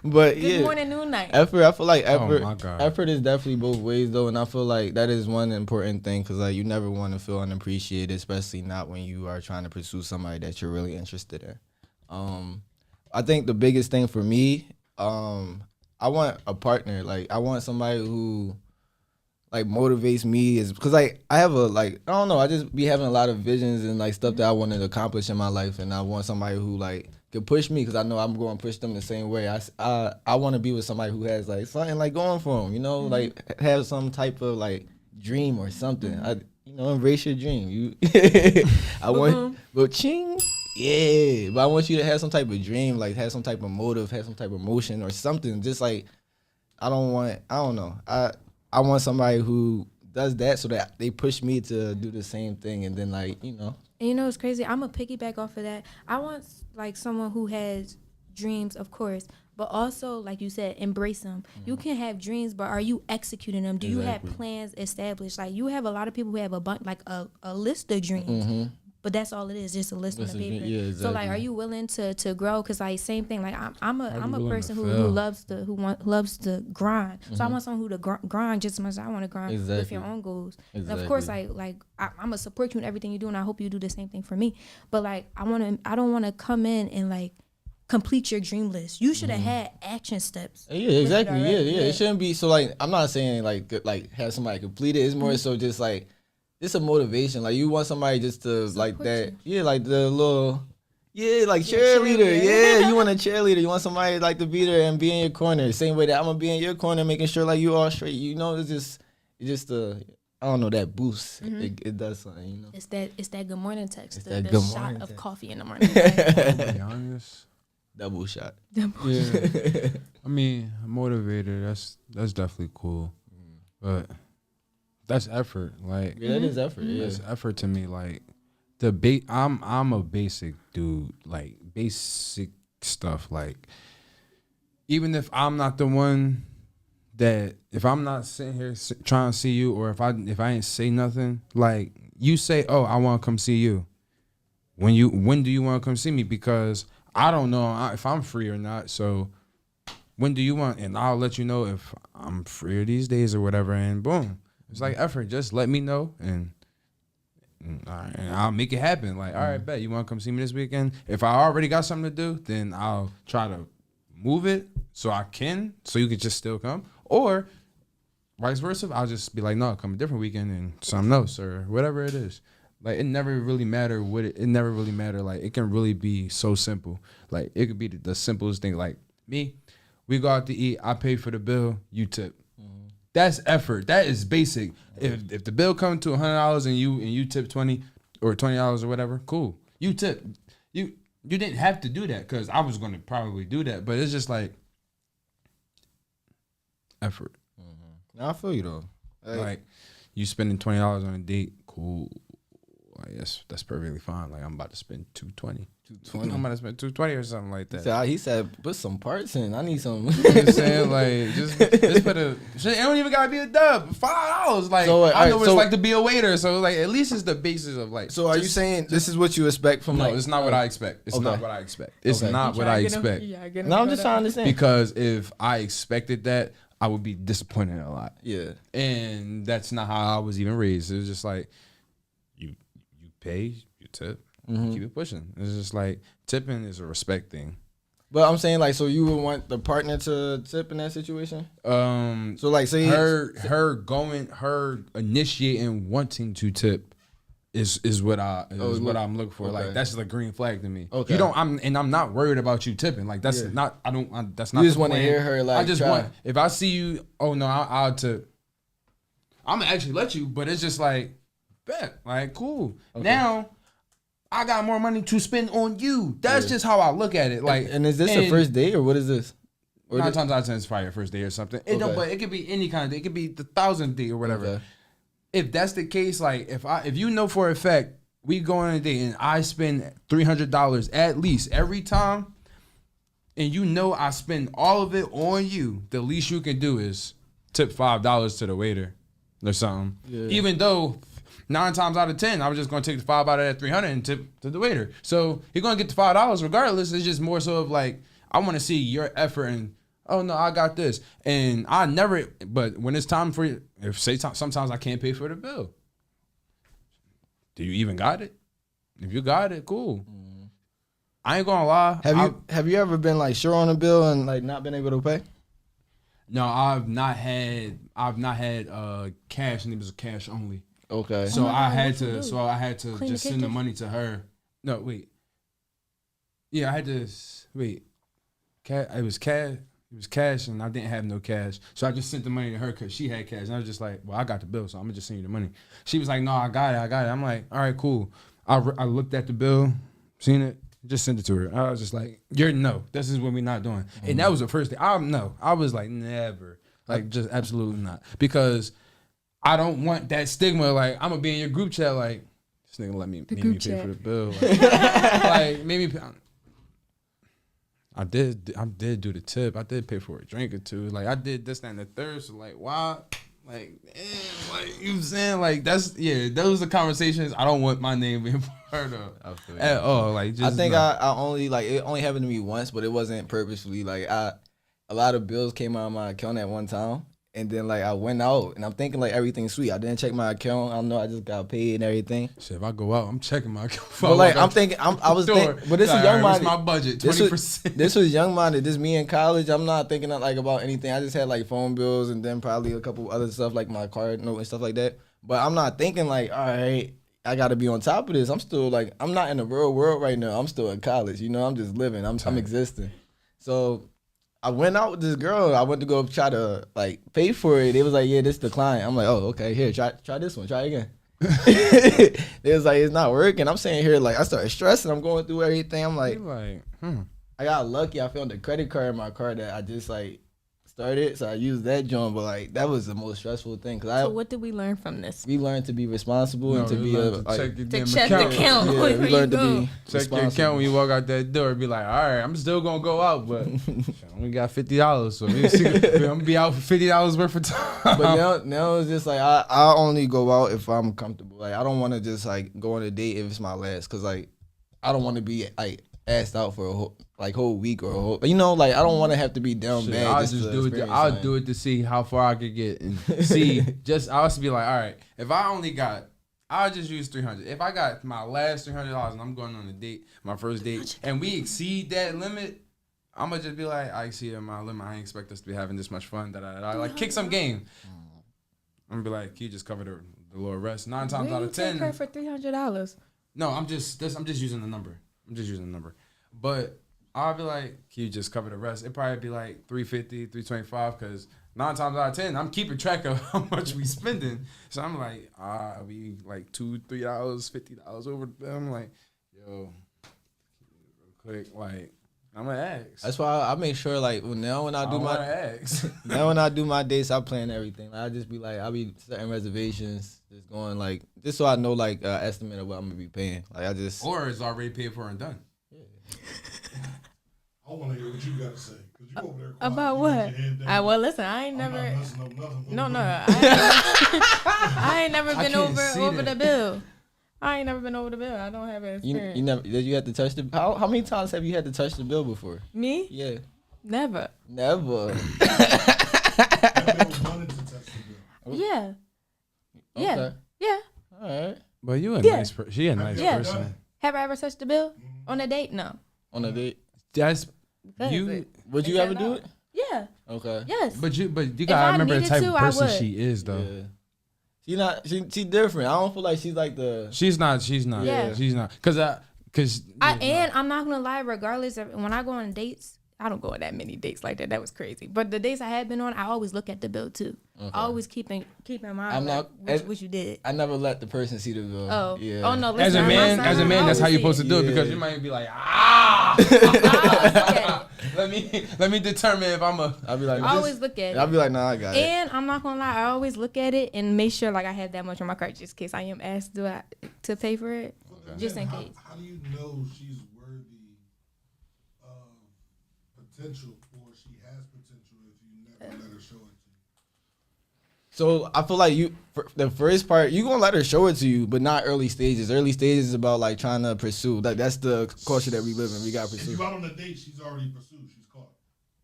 But Good yeah, morning, noon, night. effort. I feel like effort. my God. Effort is definitely both ways though, and I feel like that is one important thing because like you never want to feel unappreciated, especially not when you are trying to pursue somebody that you're really interested in. I think the biggest thing for me, I want a partner. Like I want somebody who like motivates me is because like I have I don't know, I just be having a lot of visions and like stuff that I want to accomplish in my life, and I want somebody who like can push me because I know I'm going to push them the same way. I want to be with somebody who has like something like going for them, like have some type of like dream or something. Embrace your dream. I want, but ching. Yeah, but I want you to have some type of dream, like have some type of motive, have some type of motion or something. Just like I don't know. I want somebody who does that so that they push me to do the same thing, and then And you know what's crazy? I'm going to piggyback off of that. I want like someone who has dreams, of course, but also, like you said, embrace them. You can have dreams, but are you executing them? Do you have plans established? Like you have a lot of people who have a list of dreams. But that's all it is, just a list on the paper. Yeah, exactly. So like, are you willing to grow? Cause like same thing. Like I'm a willing person to who fail? loves to grind. So I want someone who to grind just as much as I want to grind with Exactly. your own goals. And Exactly. of course, I'm gonna support you in everything you do, and I hope you do the same thing for me. But like, I don't want to come in and like complete your dream list. You should have had action steps. Yeah, exactly. Yeah, already. yeah. It shouldn't be so like I'm not saying like have somebody complete it. It's more so just like it's a motivation. Like you want somebody just to like that. Yeah, like the little like cheerleader. Yeah, you want a cheerleader. You want somebody like to be there and be in your corner. Same way that I'm gonna be in your corner, making sure like you all straight. It's just I don't know, that boost. It does something. It's that good morning text. It's The that good shot morning of text. coffee in the morning. To be honest, Double shot. yeah. I mean, a motivator. That's definitely cool, but that's effort. Like Yeah, that is effort. Yeah. that's effort to me. Like I'm a basic dude. Like basic stuff. Like even if I'm not the one that, if I'm not sitting here trying to see you, or if I ain't say nothing, like you say, oh, I want to come see you. When do you want to come see me? Because I don't know if I'm free or not. So when do you want? And I'll let you know if I'm free these days or whatever. And boom, it's like effort. Just let me know, and I'll make it happen. Like, all right, bet you want to come see me this weekend. If I already got something to do, then I'll try to move it so you can just still come. Or vice versa, I'll just be like, no, come a different weekend and something else or whatever it is. Like it never really matter it never really matter. Like it can really be so simple. Like it could be the simplest thing. Like me, we go out to eat, I pay for the bill, you tip. That's effort. That is basic. If the bill comes to $100 and you tip 20 or $20 or whatever, cool. You tip. You didn't have to do that because I was gonna probably do that, but it's just like effort. No, I feel you though. Like you spending $20 on a date, cool. Like that's perfectly fine. Like I'm about to spend $220. I'm about to spend $220 or something like that. He said, put some parts in. I need some. You know what I'm saying? Like just put a shit, it don't even gotta be a dub. $5. Like So, I know what so- it's like to be a waiter. So like at least it's the basis of like. So are you saying this is what you expect from No, like? it's not what I expect. It's not Okay. what I expect. It's Okay. not what I expect. No, I'm just trying to understand. Because if I expected that, I would be disappointed a lot. Yeah. And that's not how I was even raised. It was just like you pay, you tip, keep it pushing. It's just like tipping is a respect thing. But I'm saying like, so you would want the partner to tip in that situation? So like, say her initiating wanting to tip is what I'm looking for. Okay. Like that's the green flag to me. Okay. I'm not worried about you tipping. Like that's not. That's not. You just the want to plan. hear her like. I just try. want if I see you. Oh no, I'll tip. I'm gonna actually let you, but it's just like, bet, like cool. Okay. Now I got more money to spend on you. That's just how I look at it. Like, and is this the first date or what is this? Or 9 times out of 10 it's probably your first day or something. It don't, but it could be any kind of day. It could be the 1,000th day or whatever. Okay. If that's the case, like if you know for a fact we go on a date and I spend $300 at least every time, and you know I spend all of it on you, the least you can do is tip $5 to the waiter or something. Yeah. Even though 9 times out of 10, I was just gonna take the 5 out of that 300 and tip to the waiter. So you're gonna get the $5 regardless. It's just more so of like I want to see your effort and oh no, I got this. And I never. But when it's time for if say sometimes I can't pay for the bill. Do you even got it? If you got it, cool. I ain't gonna lie. Have you ever been like sure on a bill and like not been able to pay? No, I've not had cash, and it was cash only. Okay. So I had to Clean just the send the kitchen? money to her. No, wait. Yeah, I had to wait. It was cash. It was cash, and I didn't have no cash. So I just sent the money to her because she had cash. And I was just like, well, I got the bill, so I'm going to just send you the money. She was like, no, I got it. I'm like, all right, cool. I looked at the bill, seen it, just sent it to her. I was just like, no, this is what we're not doing. Mm-hmm. And that was the first thing. I was like, never. Like, just absolutely not. Because I don't want that stigma. Like, I'm going to be in your group chat like, this nigga let me pay for the bill. Like made me I did do the tip. I did pay for a drink or two. Like I did this, that, and the third. So like, why? Like, damn, like you saying like those are conversations I don't want my name being part of at all. Like, just I think I only like it only happened to me once, but it wasn't purposefully. Like a lot of bills came out of my account at one time. And then like I went out and I'm thinking like everything's sweet. I didn't check my account. I know I just got paid and everything. Shit, if I go out, I'm checking my account. But like I'm thinking, I was thinking, but this is young minded. My budget 20%. This was young minded. This me in college. I'm not thinking like about anything. I just had like phone bills and then probably a couple other stuff like my card note and stuff like that. But I'm not thinking like, all right, I got to be on top of this. I'm still like, I'm not in the real world right now. I'm still in college. You know, I'm just living. I'm existing. So I went out with this girl. I went to go try to like pay for it. They was like, yeah, this the client. I'm like, oh, okay, here, try this one. Try again. They was like, it's not working. I'm saying here, like I started stressing. I'm going through everything. I'm like, I got lucky. I found a credit card in my car that I just like started. So I used that joint. But like that was the most stressful thing. So what did we learn from this? We learned to be responsible and to be check the account. Yeah, we learned to be check your account when you walk out that door. Be like, all right, I'm still gonna go out, but I only got $50, so I'm gonna be out for $50 worth of time. But now it's just like I only go out if I'm comfortable. Like I don't want to just like go on a date if it's my last, cause like I don't want to be like asked out for a whole week or a whole, you know, like I don't want to have to be down bad. I'll just do it. I'll do it to see how far I could get and see. I also be like, all right, if I only got, I'll just use $300. If I got my last $300 and I'm going on a date, my first date, and we exceed that limit, I'm gonna just be like, I exceeded my limit. I ain't expect us to be having this much fun. Like kick some game. I'm gonna be like, can you just cover the lower rest? 9 times out of 10. Take her for $300. No, I'm just using the number. But I'll be like, can you just cover the rest? It'd probably be like $350, $325, because 9 times out of 10, I'm keeping track of how much we spending. So I'm like, we like $2, $3, $50 over. I'm like, yo, real quick, like, I'm gonna ask. That's why I make sure like now when I do my dates, I plan everything. Like, I just be like, I'll be setting reservations, just going like, just so I know like estimate of what I'm gonna be paying. Like I just or it's already paid for and done. Yeah. I want to hear what you got to say. Cause you over there About what? Well, listen, I ain't never. No, I ain't never been over the bill. I ain't never been over the bill. I don't have an experience. You never did you have to touch the how many times have you had to touch the bill before? Me? Yeah. Never. Never. Yeah. Okay. Yeah. Yeah. All right. But you a nice person. She a nice person. Have I ever touched the bill on a date? No. On a date? That's because Would you ever do it? Yeah. Okay. Yes. But you If gotta I remember the needed type to, of I person would. she is though. Yeah. She different. I don't feel like she's like the. She's not. Yeah. She's not. Cause I'm not gonna lie. Regardless of when I go on dates, I don't go on that many dates like that. That was crazy. But the dates I had been on, I always look at the bill too. Okay. I always keep in mind I'm like, not- what you did. I never let the person see the bill. Oh. Yeah. Oh no. as Listen, a man, I that's how you're always supposed to see do it Yeah. because you might be like, it. let me determine if I'm a. I'll be like, I always look at I'll it. be like, nah, I got it. And I'm not gonna lie, I always look at it and make sure like I have that much on my card just in case I am asked to pay for it. Just in case. How do you know she's worthy of potential, or she has potential if you never let her show it to you? So I feel like the first part, you gonna let her show it to you, but not early stages. Early stages is about like trying to pursue. Like that's the culture that we live in. We gotta If pursue. you out on a date, she's already pursued. She's caught.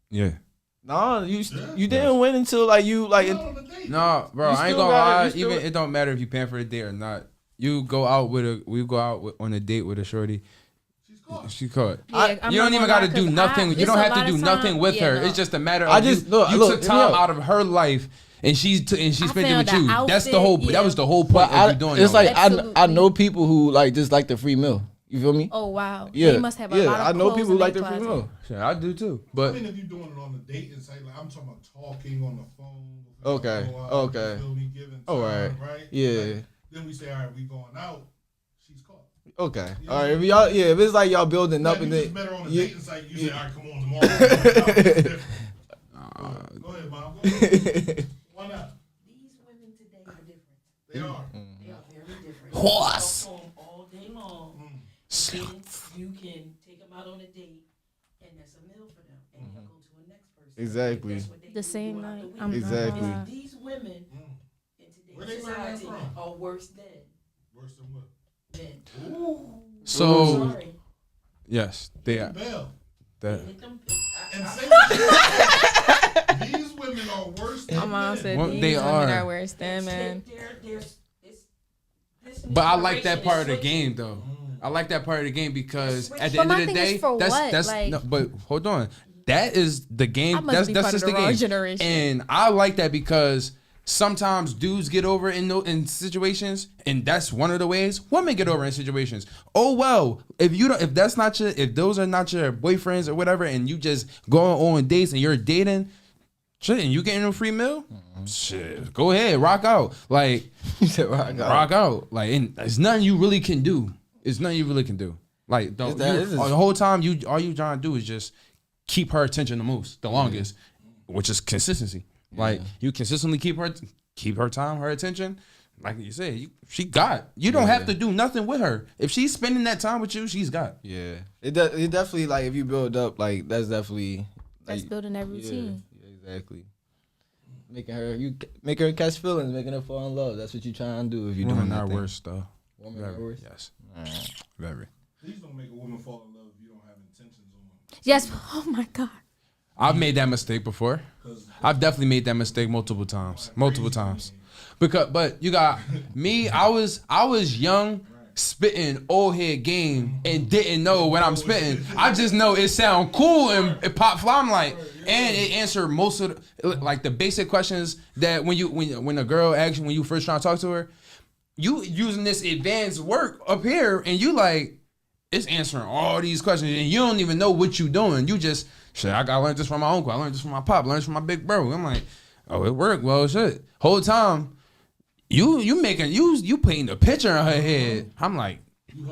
Yeah. No, you didn't win until like you like. You out on a date. No, bro, You I ain't still gonna lie. you still- Even it don't matter if you paying for a date or not. You go out on a date with a shorty. She's caught. She caught. Yeah, I'm You don't not even gonna got to lie, do 'cause nothing. You it's don't a have to lot do of nothing time- with yeah, her. no. It's just a matter of I just- you look, took hear me time out. out of her life and she spent it found with the you. That's the outfit, whole. yeah. That was the whole But point of you doing it's all like that. I know people who like just like the free meal. You feel me? Oh wow. Yeah, They must have a yeah. lot of I know clothes people who in like their the free closet. meal. Shit, I do too. I But mean, if you're doing it on a date and say, like, I'm talking about talking on the phone. Okay, Go out, okay. You feel me? Giving All time, right. right? Yeah. Like, then we say, all right, we going out. She's caught. Okay. Yeah. All right. If it's like y'all building up Like, and you then just met her on a yeah. date and say, you say, all right, come on tomorrow. It's different. Go ahead, Mom. Go ahead. Why not? These women today are different. They are. They are very different. Horse. They'll home all day long. Mm. And then you can take them out on a date, and that's a meal for them, and they'll go to the next person. Exactly. That's what they The do same throughout night. the week. I'm Exactly. not gonna lie. These women Mm. in Where they today's learn that society from? are worse than Worse than what? men. so Sorry. yes, they are. Bell. That, Hit them. And say what you These women are worse than My mom men. said Well, these they women are. are worse than men. This but I like that generation part of is the game though. I like that part of the game because at the But end my of the thing is day, for that's what? that's Like- no, but hold on. That is the game. I must That's be that's part just of the the wrong game. generation. And I like that because sometimes dudes get over in situations, and that's one of the ways women get over in situations. Oh well, if those are not your boyfriends or whatever, and you just go on dates and you're dating, shit, and you getting a free meal, shit, go ahead, rock out, like You said, "Rock out." rock out, like, and there's nothing you really can do. It's nothing you really can do. Like It's that- it's just- the whole time all you trying to do is just keep her attention the most, the longest, which is consistency. Like you consistently keep her time, her attention. Like you said, she got. You don't have to do nothing with her. If she's spending that time with you, she's got. Yeah. It definitely like if you build up like that's definitely That's like, building that routine. Yeah, exactly. Make her catch feelings, making her fall in love. That's what you trying to do if you're Women doing that are thing. worse though. Women are worse. Yes. Very. Please don't make a woman fall in love if you don't have intentions on them. Yes. Oh my God. I've made that mistake before. I've definitely made that mistake multiple times. But you got me. I was young, spitting old head game, and didn't know when I'm spitting. I just know it sound cool and it pop fly. I'm like, and it answered most of like the basic questions that when a girl asks you when you first trying to talk to her, you using this advanced work up here, and you like it's answering all these questions, and you don't even know what you doing. You just shit. I learned this from my uncle. I learned this from my pop. I learned this from my big bro. I'm like, oh, it worked. Well, shit. Whole time, you painting a picture in her head. I'm like,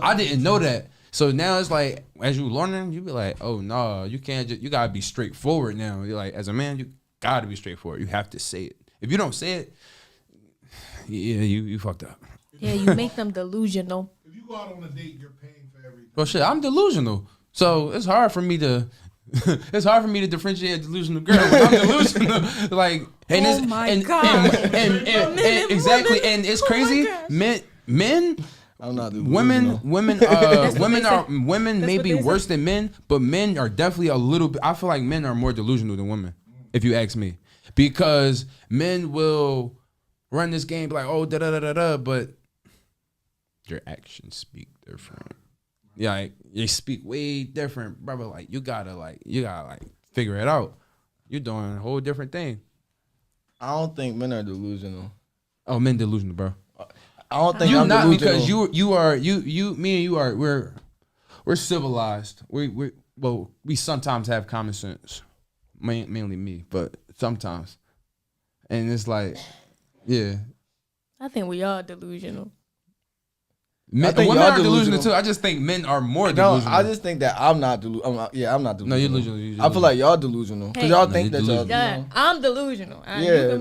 I didn't know that. So now it's like, as you learning, you be like, oh no, you can't. You gotta be straightforward now. You're like, as a man, you gotta be straightforward. You have to say it. If you don't say it, yeah, you fucked up. Yeah, you make them delusional. If you go out on a date, you're paying for everything. Well, shit, I'm delusional, so it's hard for me to. It's hard for me to differentiate a delusional girl. When I'm delusional, like, and Oh it's my and, God. and exactly, and it's crazy. gosh. Men, I'm not the women may what be they worse than men, but men are definitely a little bit. I feel like men are more delusional than women, if you ask me, because men will run this game like, oh, da da da da da, but your actions speak different. Yeah, like they speak way different, brother. Like you gotta figure it out. You're doing a whole different thing. I don't think men are delusional. Oh, men delusional, bro. I don't think You're I'm not delusional. because me and you are we're civilized. We sometimes have common sense. Mainly me, but sometimes. And it's like, yeah. I think we all delusional. Men, think women y'all are delusional delusional. too. I just think men are more No, delusional. I just think that I'm not delusional. I'm not delusional. No, you're delusional. You're I feel delusional. like y'all delusional because Hey. y'all No, think you're that y'all. delusional. Yeah, I'm delusional.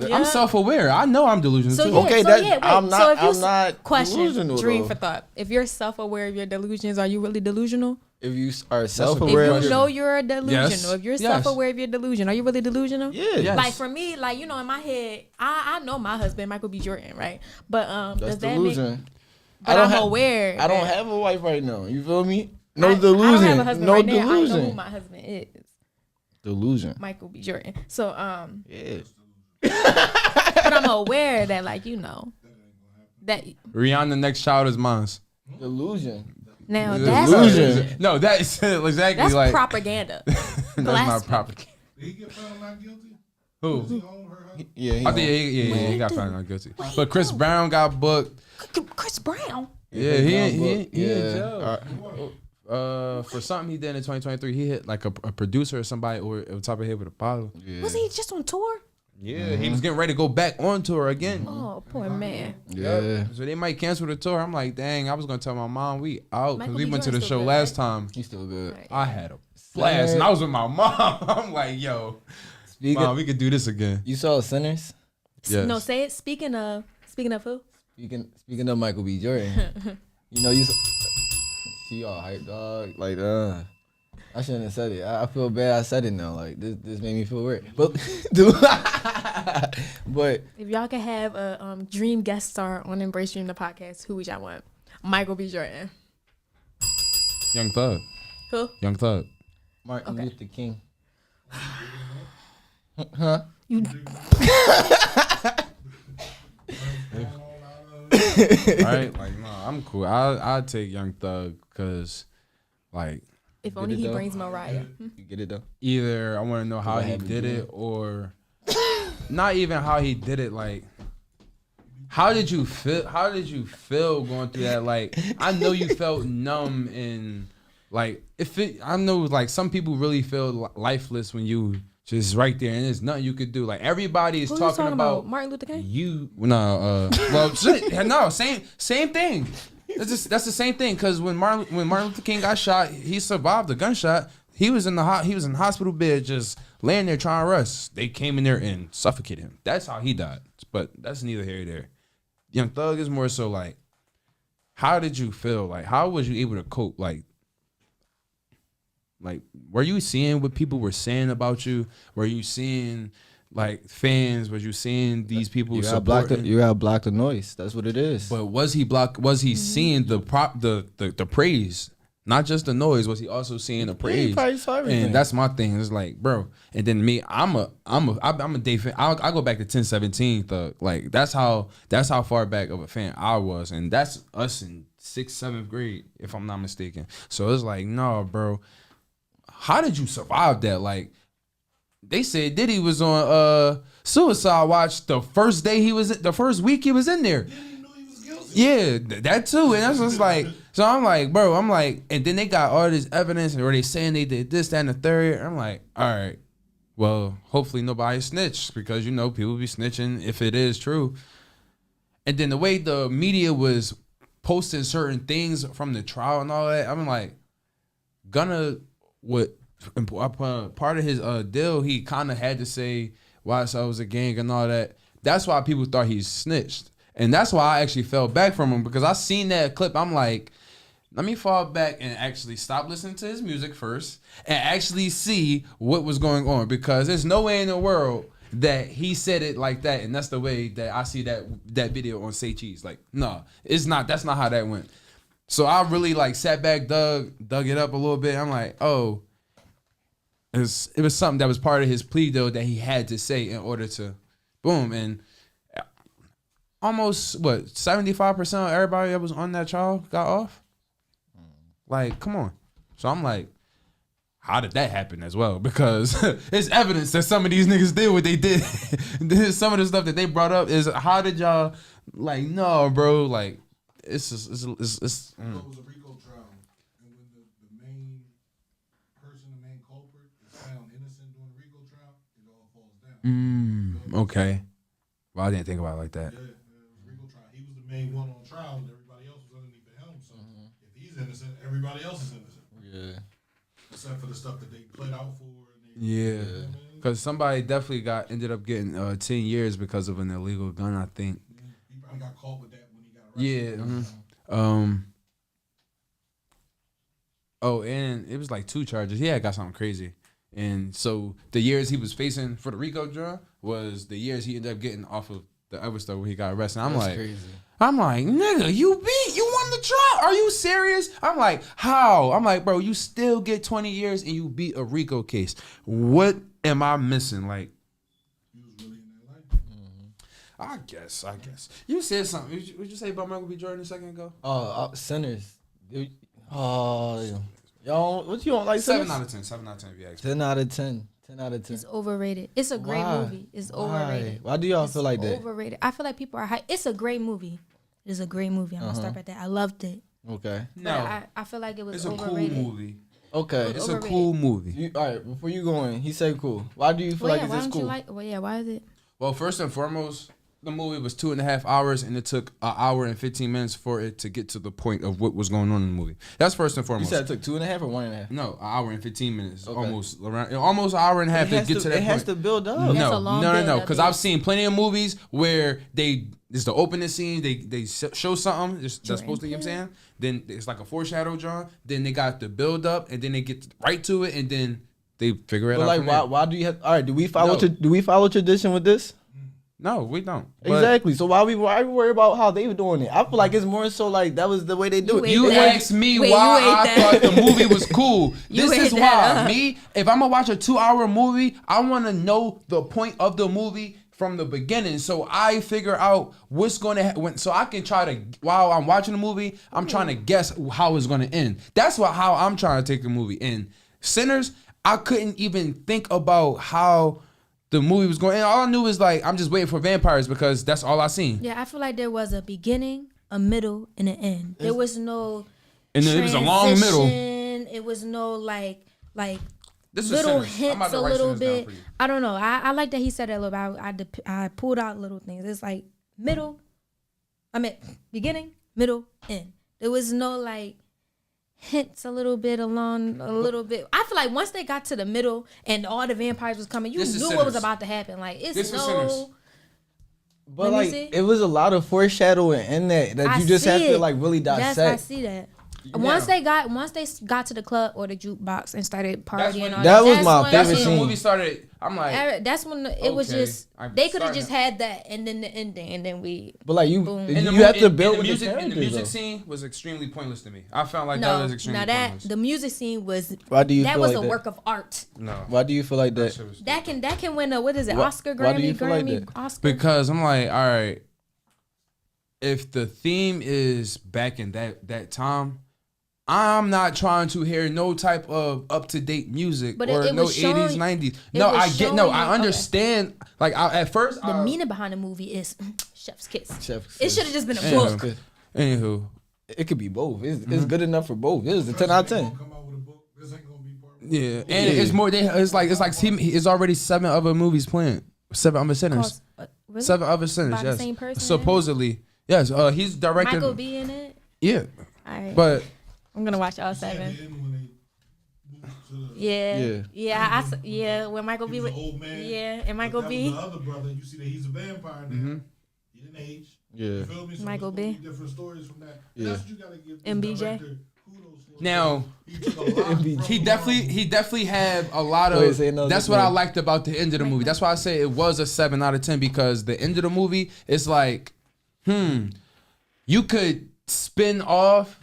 Yeah, I'm self-aware. I know I'm delusional So too. yeah, Okay, so that- yeah, wait. I'm not- so if you I'm not question delusional, dream though. for thought, if you're self-aware of your delusions, are you really delusional? If you are If self-aware, you of your- know you're a delusional, Yes. if you're Yes. self-aware of your delusion, are you really delusional? yeah, Yes. Like for me, like you know, in my head, I know my husband Michael B. Jordan, right? But that's does that delusion. make? But I'm aware. I don't that have a wife right now. You feel me? No I delusion. don't have a husband no right now. I know delusion. who my husband is, Delusion. Michael B. Jordan. So Yeah. but I'm aware that like you know that Rihanna next child is mine. Delusion. now that's Delusion. No, that's exactly that's like propaganda. that's not Blasphemy. propaganda. Did he get found not guilty? Who? He owned her husband? Yeah. I think he got found not guilty. But Chris Brown got booked. Chris Brown. Yeah, he in Yeah. jail. For something he did in 2023, he hit like a producer or somebody over top of his head with a bottle. Was he just on tour? Yeah, he was getting ready to go back on tour again. Oh, poor man. Yeah. So they might cancel the tour. I'm like, dang, I was gonna tell my mom we out because Michael we B. went to the Jordan's show still good, last right? time. He's still good. Right. I had a blast, and I was with my mom. I'm like, yo, Speaking, mom, we could do this again. you saw Sinners? Yes. No, say it. Speaking of who? Speaking of Michael B. Jordan, you know see y'all hype dog like I shouldn't have said it. I feel bad I said it now. Like this made me feel weird. But dude, but If y'all could have a dream guest star on Embrace Dream the podcast, who would y'all want? Michael B. Jordan. Young Thug. Who? Young Thug. Martin Okay. Luther King. You Right? Like, no, I'm cool. I'll take Young Thug because, like, if only it he though. brings Mariah. You get it though? either I want to know how I he haven't did done it it. or not even how he did it. Like, how did you feel? How did you feel going through that? Like, I know you felt numb and like I know like some people really feel lifeless when you just right there and there's nothing you could do. Like everybody is Who you talking about Martin Luther King? you. No, well, no, same thing. That's the same thing. Because when Martin Luther King got shot, he survived the gunshot. He was in the hospital bed, just laying there trying to rest. They came in there and suffocated him. That's how he died. But that's neither here nor there. Young Thug is more so like, how did you feel? Like, how was you able to cope? Like, were you seeing what people were saying about you? Were you seeing like fans? Was you seeing these people You gotta block the noise. That's what it is. But was he seeing the praise? Not just the noise, was he also seeing the praise? probably saw everything. And that's my thing. It's like, bro. And then me, I'm a Dave fan. I go back to 1017 Thug. Like that's how far back of a fan I was, and that's us in 6th, 7th grade, if I'm not mistaken. So it's like, no, bro. How did you survive that? Like, they said Diddy was on suicide watch the first week he was in there. Yeah, that too. And that's just like, so I'm like, bro, and then they got all this evidence and they saying they did this, that, and the third. I'm like, all right, well, hopefully nobody snitched because, you know, people be snitching if it is true. And then the way the media was posting certain things from the trial and all that, I'm like, Gunna, part of his deal, he kind of had to say YSL was a gang and all that. That's why people thought he snitched. And that's why I actually fell back from him, because I seen that clip. I'm like, let me fall back and actually stop listening to his music first and actually see what was going on, because there's no way in the world that he said it like that. And that's the way that I see that video on Say Cheese. Like, no, it's not. That's not how that went. So I really like sat back, dug it up a little bit. I'm like, oh, it was something that was part of his plea though that he had to say in order to boom. And almost 75% of everybody that was on that trial got off. Like, come on. So I'm like, how did that happen as well? Because it's evidence that some of these niggas did what they did. Some of the stuff that they brought up is how did y'all like? No, bro. Like, it's just it's. It was a RICO trial, and when the main person, the main culprit, is found innocent during the RICO trial, it all falls down. Okay. Well, I didn't think about it like that. Yeah, it was RICO trial. He was the main one on trial, and everybody else was underneath the helm. So if he's innocent, everybody else is innocent. Yeah. Except for the stuff that they played out for. And Yeah. Because somebody definitely ended up getting 10 years because of an illegal gun, I think. He probably got caught with that when he got arrested. Yeah. Oh, and it was like 2 charges. Yeah, got something crazy. And so the years he was facing for the RICO trial was the years he ended up getting off of the other stuff where he got arrested. I'm That's like, crazy. nigga, you won the trial. Are you serious? I'm like, how? I'm like, bro, you still get 20 years and you beat a RICO case. What am I missing? Like, He was really in that life. I guess. You said something. Would you say about Michael B. Jordan a second ago? Sinners. Oh, y'all, what you don't like? 7 Sinners? out of 10. 7 out of 10 if you ask me. 10 out of 10. 10 out of 10. It's overrated. It's a great Why? movie. It's Why? overrated. Why do y'all feel like that? Overrated. I feel like people are hype. It's a great movie. It is a great movie. I'm gonna start at that. I loved it. Okay. But No, I feel like it was it's a cool overrated. movie. Okay. It's Overrated. a cool movie. All right, before you go in, he said cool. Why do you feel Well, like yeah, why it's don't cool? you like? Well, yeah, why is it? Well, first and foremost, the movie was 2.5 hours, and it took an hour and 15 minutes for it to get to the point of what was going on in the movie. That's first and You foremost. said it took 2.5 or 1.5? No, an hour and 15 minutes, Okay. almost an hour and a half to get to that It has point. to build up. That's No, a long no, build-up, because yeah. I've seen plenty of movies where it's the opening scene, they show something that's supposed to, you know what I'm saying? Then it's like a foreshadow, John. Then they got the build up, and then they get right to it, and then they figure it But out. like, from there. why do you have? All right, do we follow? No. Do we follow tradition with this? No, we don't. But Exactly. So why we worry about how they were doing it? I feel like it's more so like that was the way they do You it. ate You that. asked me Wait, why you ate I that. thought the movie was cool. You This is ate that why. up. Me, if I'm gonna watch a 2-hour movie, I want to know the point of the movie from the beginning, so I figure out what's going to happen. So I can try to, while I'm watching the movie, I'm trying to guess how it's going to end. That's how I'm trying to take the movie. And Sinners, I couldn't even think about how the movie was going. And all I knew was like, I'm just waiting for vampires because that's all I seen. Yeah, I feel like there was a beginning, a middle, and an end. There was no And then it was a long middle. transition. It was no like This is little Sinners. I'm about hints to a write little Sinners down bit. for you. I don't know. I like that he said that a little bit. I pulled out little things. It's like middle, beginning, middle, end. There was no like hints a little bit along a little bit. I feel like once they got to the middle and all the vampires was coming, you This is knew what was Sinners. about to happen. Like it's This is Sinners. no. But Let me like, see. it was a lot of foreshadowing in that I you just see have to it. like really Yes, dissect. I see that. Once they got to the club or the jukebox and started That's partying, when- all That was that's my when That's favorite when the scene. movie started. I'm like, That's when it was Okay. just I'm they could have starting just to- had that and then the ending and then we. But like you Boom. And the you have mu- to and build the with music. the And the characters. music though. scene was extremely pointless to me. I felt like that No, was extremely now that pointless. the music scene was Why do you that feel was like a that? work of art. No, Why do you feel like that? shit was That can win a what is it? Why- Oscar, why do you Grammy, feel like Grammy, that? Oscar. because I'm like, all right, if the theme is back in that time, I'm not trying to hear no type of up to date music But or it no was showing- 80s, 90s. it No, was I get. No, showing I you- okay. understand. Like at first, The meaning behind the movie is chef's kiss. Chef's It kiss. should have just been a Yeah. book. Anywho, It could be both. It's good enough for both. It was a 10 out of 10. Come out with a book. This ain't gonna be part one. yeah, and it's more. It's like it's already 7 other movies playing. 7 other sinners. Cost- really? 7 other sinners. By the Yes, same person? supposedly. Yes, he's directed. Michael B in it. Yeah, All right, but I'm gonna watch all At the 7. end when they moved to the, Yeah. Yeah. When Michael B. he was was- an old man. Yeah, and Michael But that B. was the other brother. You see that he's a vampire now. He didn't age. Yeah. You feel me? So Michael there's gonna B. be different stories from that. Yeah. That's what you gotta give the MBJ. director kudos for. Now, He took a lot from he definitely had a lot Wait, of. say another That's what I name. liked about the end of the movie. That's why I say it was a 7 out of 10 because the end of the movie is like, you could spin off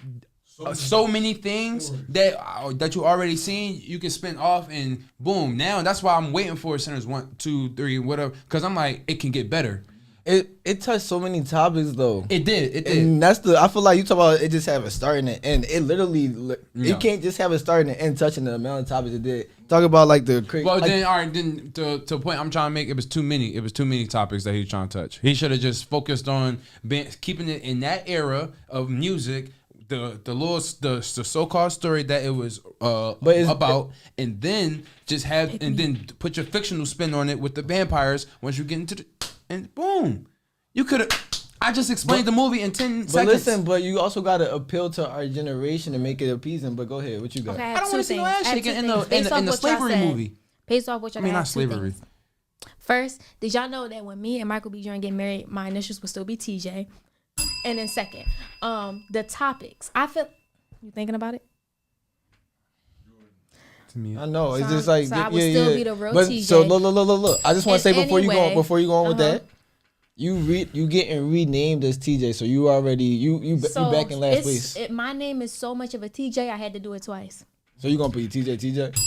so many things that you already seen. You can spin off and boom. Now that's why I'm waiting for Sinners 1, 2, 3, whatever. Because I'm like, it can get better. It touched so many topics though. It did. And that's I feel like you talk about it just have a start and an end. It literally, Yeah. it can't just have a start and an end touching the amount of topics it did. Talk about like the crazy. Well, like, then, all right, then to a point I'm trying to make, it was too many. It was too many topics that he was trying to touch. He should have just focused on keeping it in that era of music, the so-called story that it was about, and then just then put your fictional spin on it with the vampires. Once you get into and boom, you could have. I just explained the movie in 10 but seconds. listen, but you also got to appeal to our generation and make it appeasing. But go ahead, what you got? Okay, I don't want to see no ass shaking in the slavery movie. Based off what y'all I mean, got, not slavery. two things. First, did y'all know that when me and Michael B. Jordan get married, my initials would still be TJ? And then second, the topics. I feel you thinking about it. To me, I know it's So just like I would still be the real But TJ. so look. I just want to say And before you go on with uh-huh. that, you getting renamed as TJ, so you already you back in last place. My name is so much of a TJ. I had to do it twice. So you gonna be TJ?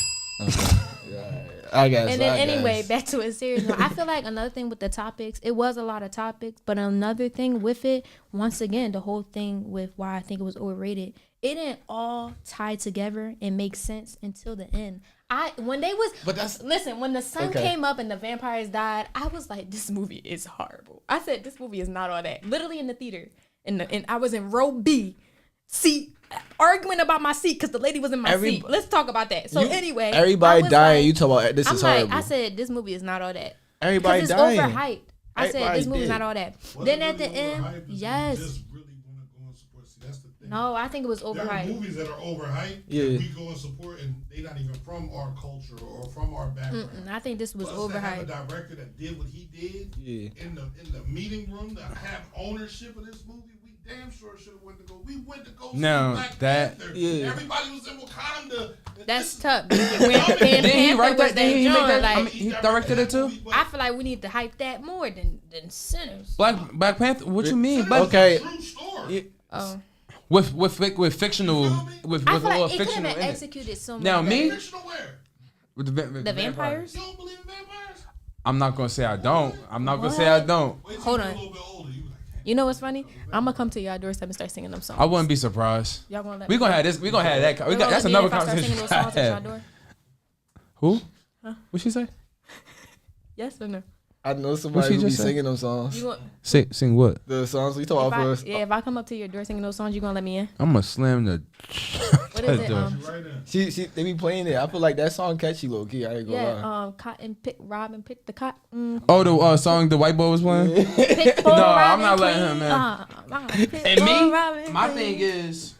Okay. Yeah, I guess. And then anyway, back to a serious note. I feel like another thing with the topics, it was a lot of topics, but another thing with it, once again, the whole thing with why I think it was overrated, it didn't all tie together and make sense until the end. When the sun came up and the vampires died, I was like, this movie is horrible. I said, this movie is not all that. Literally in the theater, and I was in row B, seat, arguing about my seat because the lady was in my seat. Let's talk about that. So anyway, everybody I was dying. like, You talk about this I'm is like, horrible. I said, this movie is not all that. Everybody It's dying. overhyped. I said, Everybody this movie's dead. not all that. Was Then it at the really end, overhyped? Or did you yes. just really want to go and support. See, that's the thing. No, I think it was There are overhyped. movies that are overhyped. Yeah. That we go and support, and they not even from our culture or from our background. I think this was Plus, to have a overhyped. director that did what he did Yeah. in the meeting room to have ownership of this movie, we damn sure should have went to go. We went to go see Now, Black that- Panther. Yeah. Everybody was in Wakanda. That's This- tough. When Panther Did he was write that? that Did he make joint, that? like, He directed it too. I feel like we need to hype that more than Sinners. Black Panther. What you mean? Sinners Okay. is a true story. Oh, With fictional with I a feel little like it could have fictional been in it. executed so much. Now, better. me- Fictional where? With The vampires? You don't believe in vampires? I'm not gonna say I don't. I'm not gonna say I don't. Wait till Hold you on. get a little bit older. You like, You know what's funny? I'm gonna come to y'all doorstep and start singing them songs. I wouldn't be surprised. Y'all gonna let We me? gonna have this. We gonna have that. Y'all gonna That's let me another if I start conversation. singing those songs at y'all door? Who? What she say? Yes or no? I know somebody she who be just say? singing them songs. You want, Sing what? The songs we talk about first. if I come up to your door singing those songs, you gonna let me in? I'm gonna slam the. What is it? you right in. She they be playing it. I feel like that song catchy low key. I ain't gonna lie. Cotton pick, Robin pick the cotton. Oh, the song the white boy was playing. Pick for No, Robin I'm not letting Queen. him, man. Pick And for me, Robin my Queen. thing is,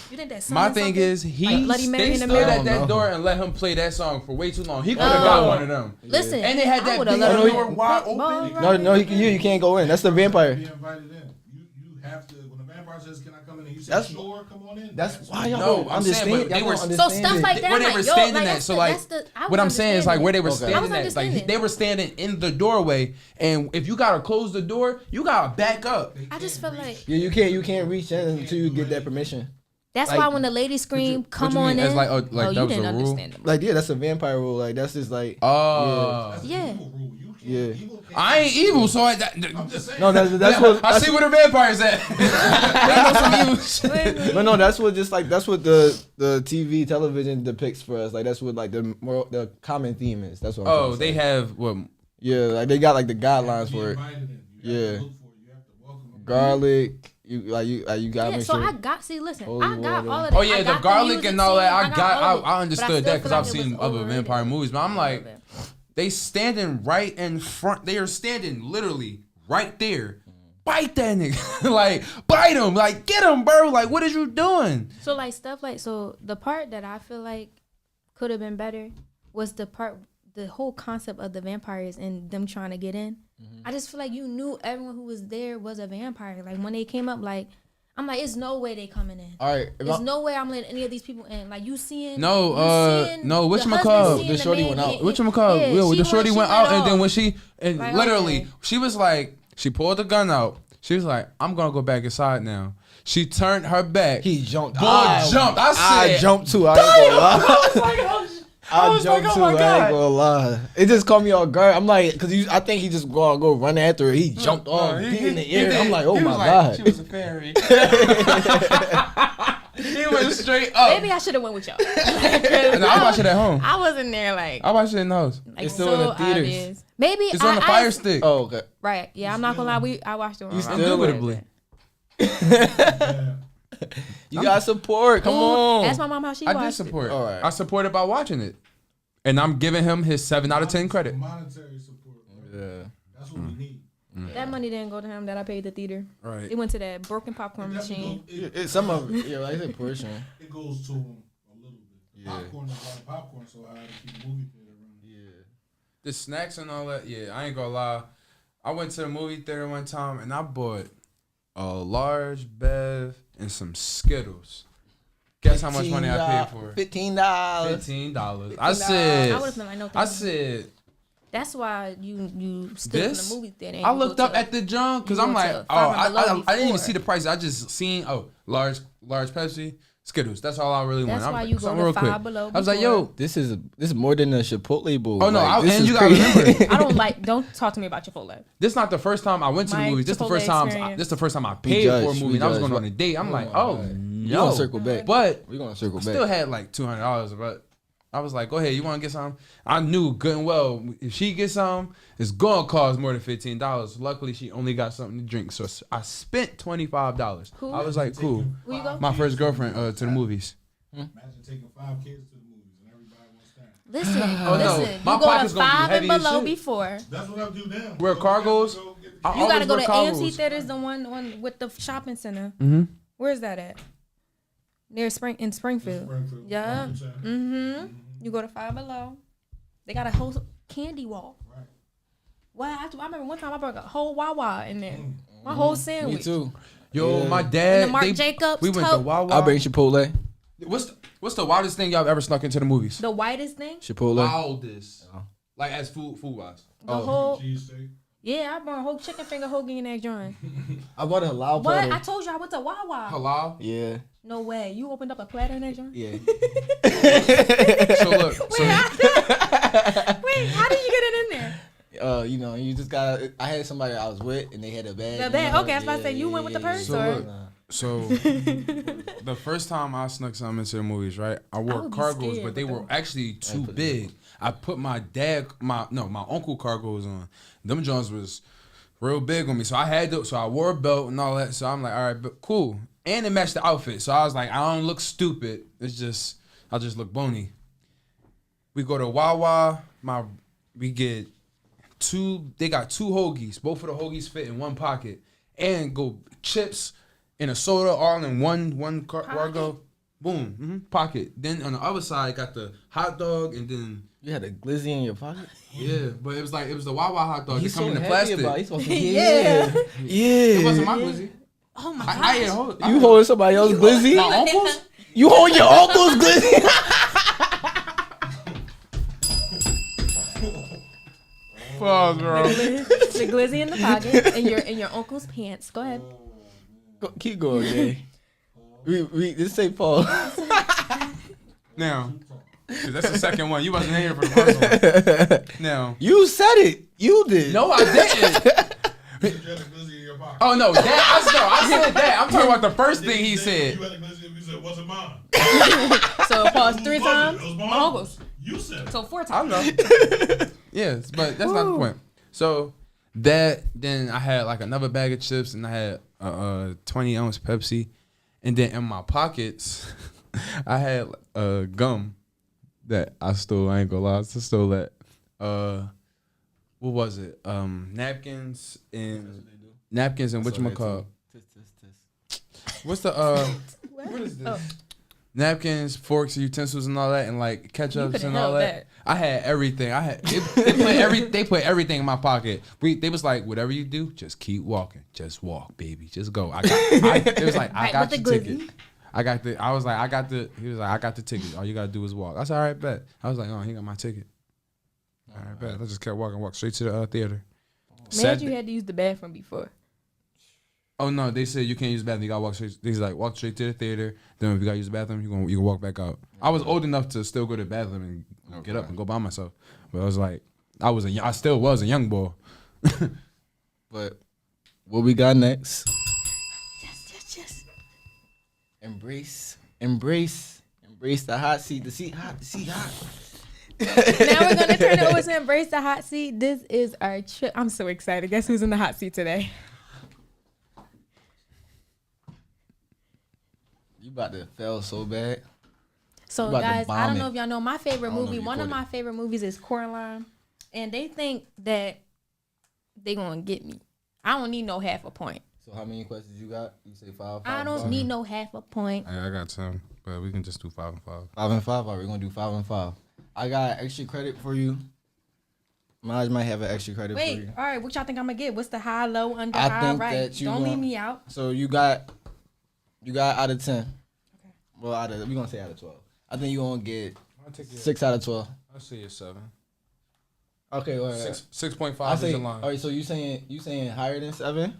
You think that song my is thing something? is, Like he Bloody Mary they in the stood Mirror? at I that don't know. door and let him play that song for way too long. He could have No. got one of them. Listen, And they had I that would've big let him door pick wide for open. Robin No, you can't go in. That's the vampire. Be invited in. You have to. When the vampire says, "Can I come in?" and you say, That's- "Sure, come on in." That's why y'all No, don't I'm saying, understand. but they Y'all were- don't So understand stuff it. like that, Where I'm they like, were yo, standing like, at. that's So the- like, that's the- I what was I'm saying is like where they were Okay. I standing was at. Like understanding. they were standing in the doorway, and if you gotta close the door, you gotta back up. I just feel like Yeah, you can't reach in until you get that permission. that's Like, why when the lady scream, "Come you on mean? in," As like, oh, like that you was didn't a rule? understand them. Like yeah, that's a vampire rule. Like that's just like Oh, That's Yeah. an evil rule. You can't. Yeah. Evil can't. I ain't evil, so I'm just saying. no, that's what I see where the vampires at. They know some evil shit. But no, that's what just like that's what the TV television depicts for us. Like that's what like the common theme is. That's what. I'm Oh, trying to they say. have what? Yeah, like they got like the You guidelines have to be for it. invited in. You Yeah. have to look for it. You have to welcome them. Garlic. You gotta Yeah, make so sure. I got listen. Holy I got water. all of that. Oh yeah, I the got garlic music and all that. scene, I got. all of it. I understood But I that still because feel I've like it seen was other overrated. vampire movies. But I'm All of like, it. they standing right in front. They are standing literally right there. Bite that nigga. Like, bite him. Like, get him, bro. Like, what is you doing? So like stuff like so the part that I feel like could have been better was the whole concept of the vampires and them trying to get in. I just feel like you knew everyone who was there was a vampire. Like when they came up, like I'm like, it's no way they coming in. All right, There's no way I'm letting any of these people in. Like you seeing No, you seeing no, the whatchamacallit? husband seeing The shorty man went out. getting- Whatchamacallit? yeah, The shorty went out, and then when she Like, literally okay. she was like, she pulled the gun out. She was like, I'm gonna go back inside now. She turned her back. He jumped. Boy jumped. I I said, jumped too. I ain't gonna lie. I was jumped like, oh too. my I ain't God. gonna lie. It just caught me off guard. I'm like, cause I think he just go run after her. He jumped off, he in the air. did. I'm like, oh He my was like, god. She was a fairy. He went straight up. Maybe I should have went with y'all. And I watched it at home. I wasn't there like. I watched it in the house. Like, It's still in the theaters. obvious. Maybe It's on the Fire Stick. Oh, okay. Right. Yeah, I'm not gonna lie. I watched it. Indubitably. You got support. Come on. Ask my mom how she I watched did support. All right. I supported by watching it. And I'm giving him his 7 out of 10 credit. Monetary support. Right? Yeah. That's what we need. it. That money didn't go to him that I paid the theater. Right. It went to that broken popcorn machine. Some of it, yeah, like I said, portion. It goes to him a little bit. Yeah. Popcorn is a lot of popcorn, so I had to keep the movie theater running. Yeah. The snacks and all that, yeah, I ain't gonna lie. I went to the movie theater one time and I bought a large Bev and some Skittles. Guess how much money I paid for it? $15. $15. I said, I would've been like, no, I thank you. said, That's why you stood This? in the movie theater. And I you looked go up to- at the junk because you I'm go like, to oh, Five and Below I didn't even before. see the price. I just seen, large Pepsi, Skittles. That's all I really That's want. why I'm you like, go something to real Five quick. Below I was like, before. yo, This is more than a Chipotle bowl. oh no, Like, this and is you gotta crazy. remember, I don't like. Don't talk to me about Chipotle. this is not the first time I went to the My movies. This the Chipotle first time. experience. This the first time I We paid for a judge, movie we and I was judge. going on a date. I'm like, oh We no, gonna circle back. but We gonna circle I back. still had like $200, but I was like, go ahead, you want to get some? I knew good and well if she gets some, it's gonna cost more than $15. Luckily, she only got something to drink, so I spent $25. Who? I was like, cool. Who you go? My first girlfriend to the movies. Imagine taking 5 kids to the movies and everybody wants that. Listen, Oh, no. listen. My You go pocket's to gonna be Five and heavy as Below shit. before. That's what I do now. Where cargoes? I You gotta always go wear to cargos. AMC Theaters, the one with the shopping center. Mm-hmm. Where's that at? Near Springfield. Springfield. Yeah. 100%. Mm-hmm. You go to Five Below. They got a whole candy wall. Right. Wow, I remember one time I brought a whole Wawa in there. My whole sandwich. Me too. Yo, Yeah. my dad. And the Marc Jacobs We went to tote. Wawa. I'll bring Chipotle. What's the wildest thing y'all ever snuck into the movies? The whitest thing. Chipotle. Wildest. Like as food wise. The whole. Cheesesteak. Yeah, I brought a whole chicken finger hoagie in that joint. I bought a halal What? platter. I told you I went to Wawa. Halal. Yeah. No way. You opened up a platter in that joint? Yeah. So look. Wait, how did you get it in there? You just got. I had somebody I was with, and they had a bag. The you bag. know? Okay, I was about to say, you went with the purse, So or? look, So the first time I snuck something into the movies, right? I wore would be cargos, scared but they with were actually too big. I put my uncle cargos on. Them Jones was real big on me, so I had to. So I wore a belt and all that. So I'm like, all right, but cool, and it matched the outfit. So I was like, I don't look stupid. It's just I just look bony. We go to Wawa. We get two. They got 2 hoagies. Both of the hoagies fit in one pocket, and go chips and a soda all in one cargo. Boom, pocket. Then on the other side, got the hot dog, and then You had a glizzy in your pocket. yeah, but it was the Wawa hot dog. He's It come in the happy plastic. about it. He's supposed to Yeah. Yeah. It wasn't my glizzy. Oh my I god. ate a whole. You holding somebody else's glizzy? my uncle's? You holding your uncle's glizzy? Pause, bro. The glizzy in the pocket in your uncle's pants. Go ahead. Keep going, Jay. We just say Paul. Now, 'cause that's the second one. You wasn't here for the first one. Now, You said it. You did. no, I didn't. You had a glizzy in your pocket. Oh no, that I said that. I'm talking about the first thing he said. You had a glizzy and you said, wasn't mine. So pause 3 It times. was My mine. uncle's. You said it. So 4 I times. know. Yes, but that's not the point. So then I had like another bag of chips and I had a 20-ounce Pepsi, and then in my pockets I had gum that I stole. I ain't gonna lie, I stole that. What was it? Napkins and whatchamacallit. What's the what is this? Oh. Napkins, forks, utensils, and all that, and like You ketchups could've and all held that. that. I had everything. They put everything in my pocket. They was like, whatever you do, just keep walking. Just walk, baby. Just go. It was like, I Right, got with the the ticket. glizzy. I was like, he was like, I got the ticket. All you gotta do is walk. I said, all right, bet. I was like, oh, he got my ticket. All right, bet. I just kept walk straight to the theater. Man, you had to use the bathroom before. Oh no, they said you can't use the bathroom. You gotta walk straight. He's like, walk straight to the theater. Then if you gotta use the bathroom, you can walk back out. I was old enough to still go to the bathroom and get up and go by myself. But I was like, I still was a young boy. But what we got next? Yes. Embrace the hot seat. The seat hot. Now we're gonna turn it over to Embrace the Hot Seat. This is our trip. I'm so excited. Guess who's in the hot seat today? You about to fail so bad. So about to guys, I bomb don't it. know if y'all know my favorite I don't know movie. if you One of caught my favorite movies is Coraline, and they think that they gonna get me. I don't need no half a point. So how many questions you got? You say five. I don't need no half a point. I got 10, but we can just do 5 and 5. 5 and 5. All right, we're gonna do 5 and 5. I got extra credit for you. Maj might have an extra credit for Wait, you. all right, what y'all think I'm gonna get? What's the high, low, under, I high, think right? that you Don't want- leave me out. So you got out of 10. Okay. Well, we gonna say out of 12. I think you gonna get I'll take it. 6 out of 12. I'll say it's 7. Okay, all right. 6.5 I is say. in All line. right, so you saying higher than 7?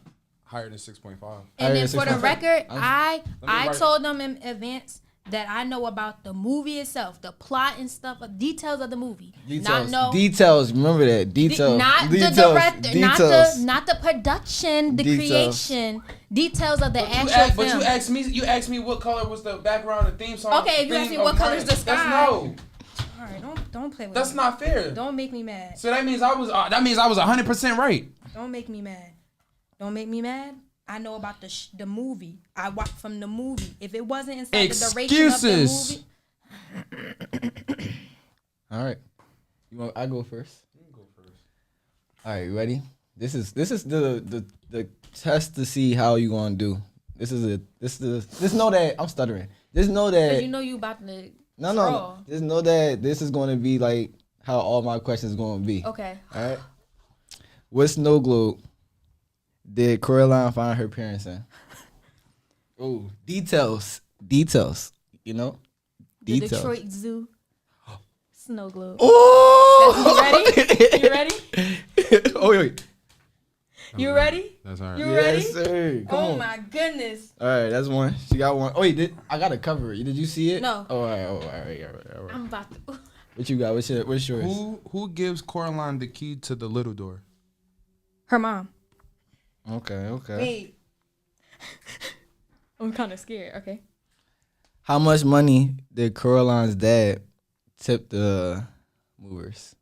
Higher than 6.5. And then Higher for than the 6.5. record, I'm- I write- told them in advance that I know about the movie itself, the plot and stuff, details of the movie. Details. Remember that. Details. Not Details. the director, Details. not the production, the Details. creation, details of the actual film. You asked me what color was the background and theme song. Okay, if you ask me what color is the sky. All right, don't play with That's me. not fair. Don't make me mad. So that means I was 100% right. Don't make me mad. Don't make me mad. I know about the movie. I watched from the movie. If it wasn't inside the duration of Excuses. the movie, All right. I go first. You go first. All right, you ready? This is the test to see how you gonna do. Just know that I'm stuttering. Just know 'cause that you know you about to. no. scroll. Just know that this is gonna be like how all my questions gonna be. Okay. All right. What snow globe did Coraline find her parents in? Oh, details. You know, The details. Detroit Zoo. Snow globe. Oh, You ready? Oh wait. You ready? That's all right. You ready? Yes, sir. Come Oh on. my goodness. All right, that's one. She got one. Oh wait, I gotta cover it. Did you see it? No. Oh, all right. All right. I'm about to. What you got? What's yours? Who gives Coraline the key to the little door? Her mom. Okay. Wait. I'm kind of scared. Okay. How much money did Coraline's dad tip the movers?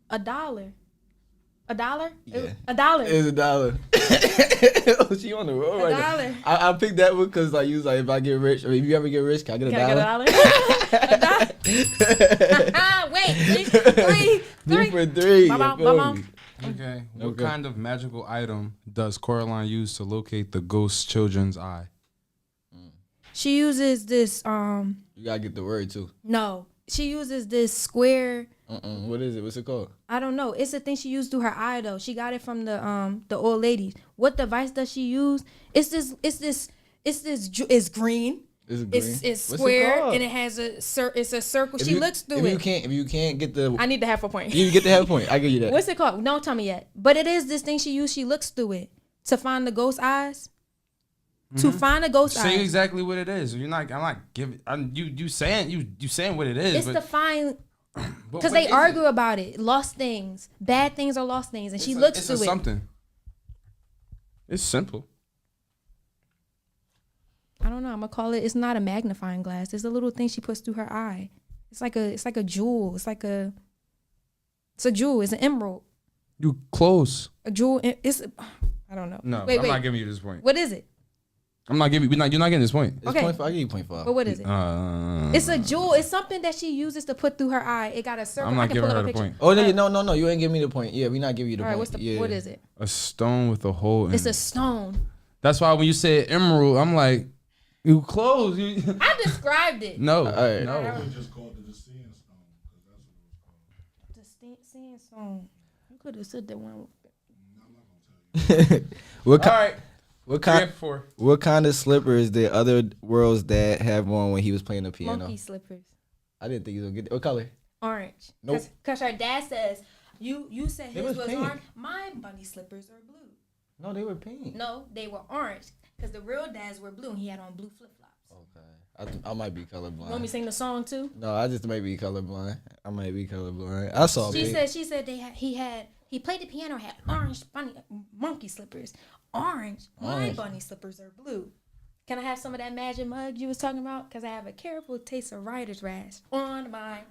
$1. $1? Yeah. $1. It's $1. Oh, she on the road right now. $1. I picked that one because like you was like, if I get rich, or if you ever get rich, can I get Can I $1? get $1? Wait. Three. Three for three. Mama, you feel mama. me? Okay. What Okay. kind of magical item does Coraline use to locate the ghost children's eye? She uses this You gotta get the word too. no. She uses this square. What is it? What's it called? I don't know. It's a thing she used through her eye though. She got it from the old lady. What device does she use? It's green. Is it green? It's What's it square called? and it has it's a circle. She looks through if it. If you can't get the, I need the half a point. you get the half point. I give you that. What's it called? Don't tell me yet. But it is this thing she used. She looks through it to find the ghost eyes. To find the ghost Say eyes. exactly what it is. You're not. I'm not giving. You saying what it is. It's but, to find but because what they is argue it? about it. Lost things, bad things are lost things, and she It's a- looks it's through a it. something. It's simple. I don't know. I'm gonna call it. It's not a magnifying glass. It's a little thing she puts through her eye. It's like a jewel. It's a jewel. It's an emerald. You close. A jewel. It's. I don't know. No, Wait. I'm not giving you this point. What is it? I'm not giving. You're not getting this point. It's Okay. 0.5. I give you 0.5. But what is it? It's a jewel. It's something that she uses to put through her eye. It got a circle. I'm I not can giving pull her up a the picture. point. Oh no! You ain't give me the point. Yeah, we not giving you the All right. point. What is it? A stone with a hole in It's it. a stone. That's why when you said emerald, I'm like, you close. You I described it. no, right. no. They just called it the seeing stone because that's what it was called. The seeing stone. You could have said that one. What All kind? right. What 3 kind? and 4. What kind of slippers did other world's dad have on when he was playing the piano? Monkey slippers. I didn't think he was gonna get. What color? Orange. Nope. Cause her dad says you said It his was was pink. orange. My bunny slippers are blue. No, they were pink. No, they were orange. Cause the real dads were blue and he had on blue flip flops. Okay. I might be You want me to colorblind. sing the song too? No, I just might be colorblind. I might be colorblind. I saw She Pink. said he played the piano, had orange bunny monkey slippers. Orange. My Orange. bunny slippers are blue. Can I have some of that magic mug you was talking about? Because I have a careful taste of writer's rash on my.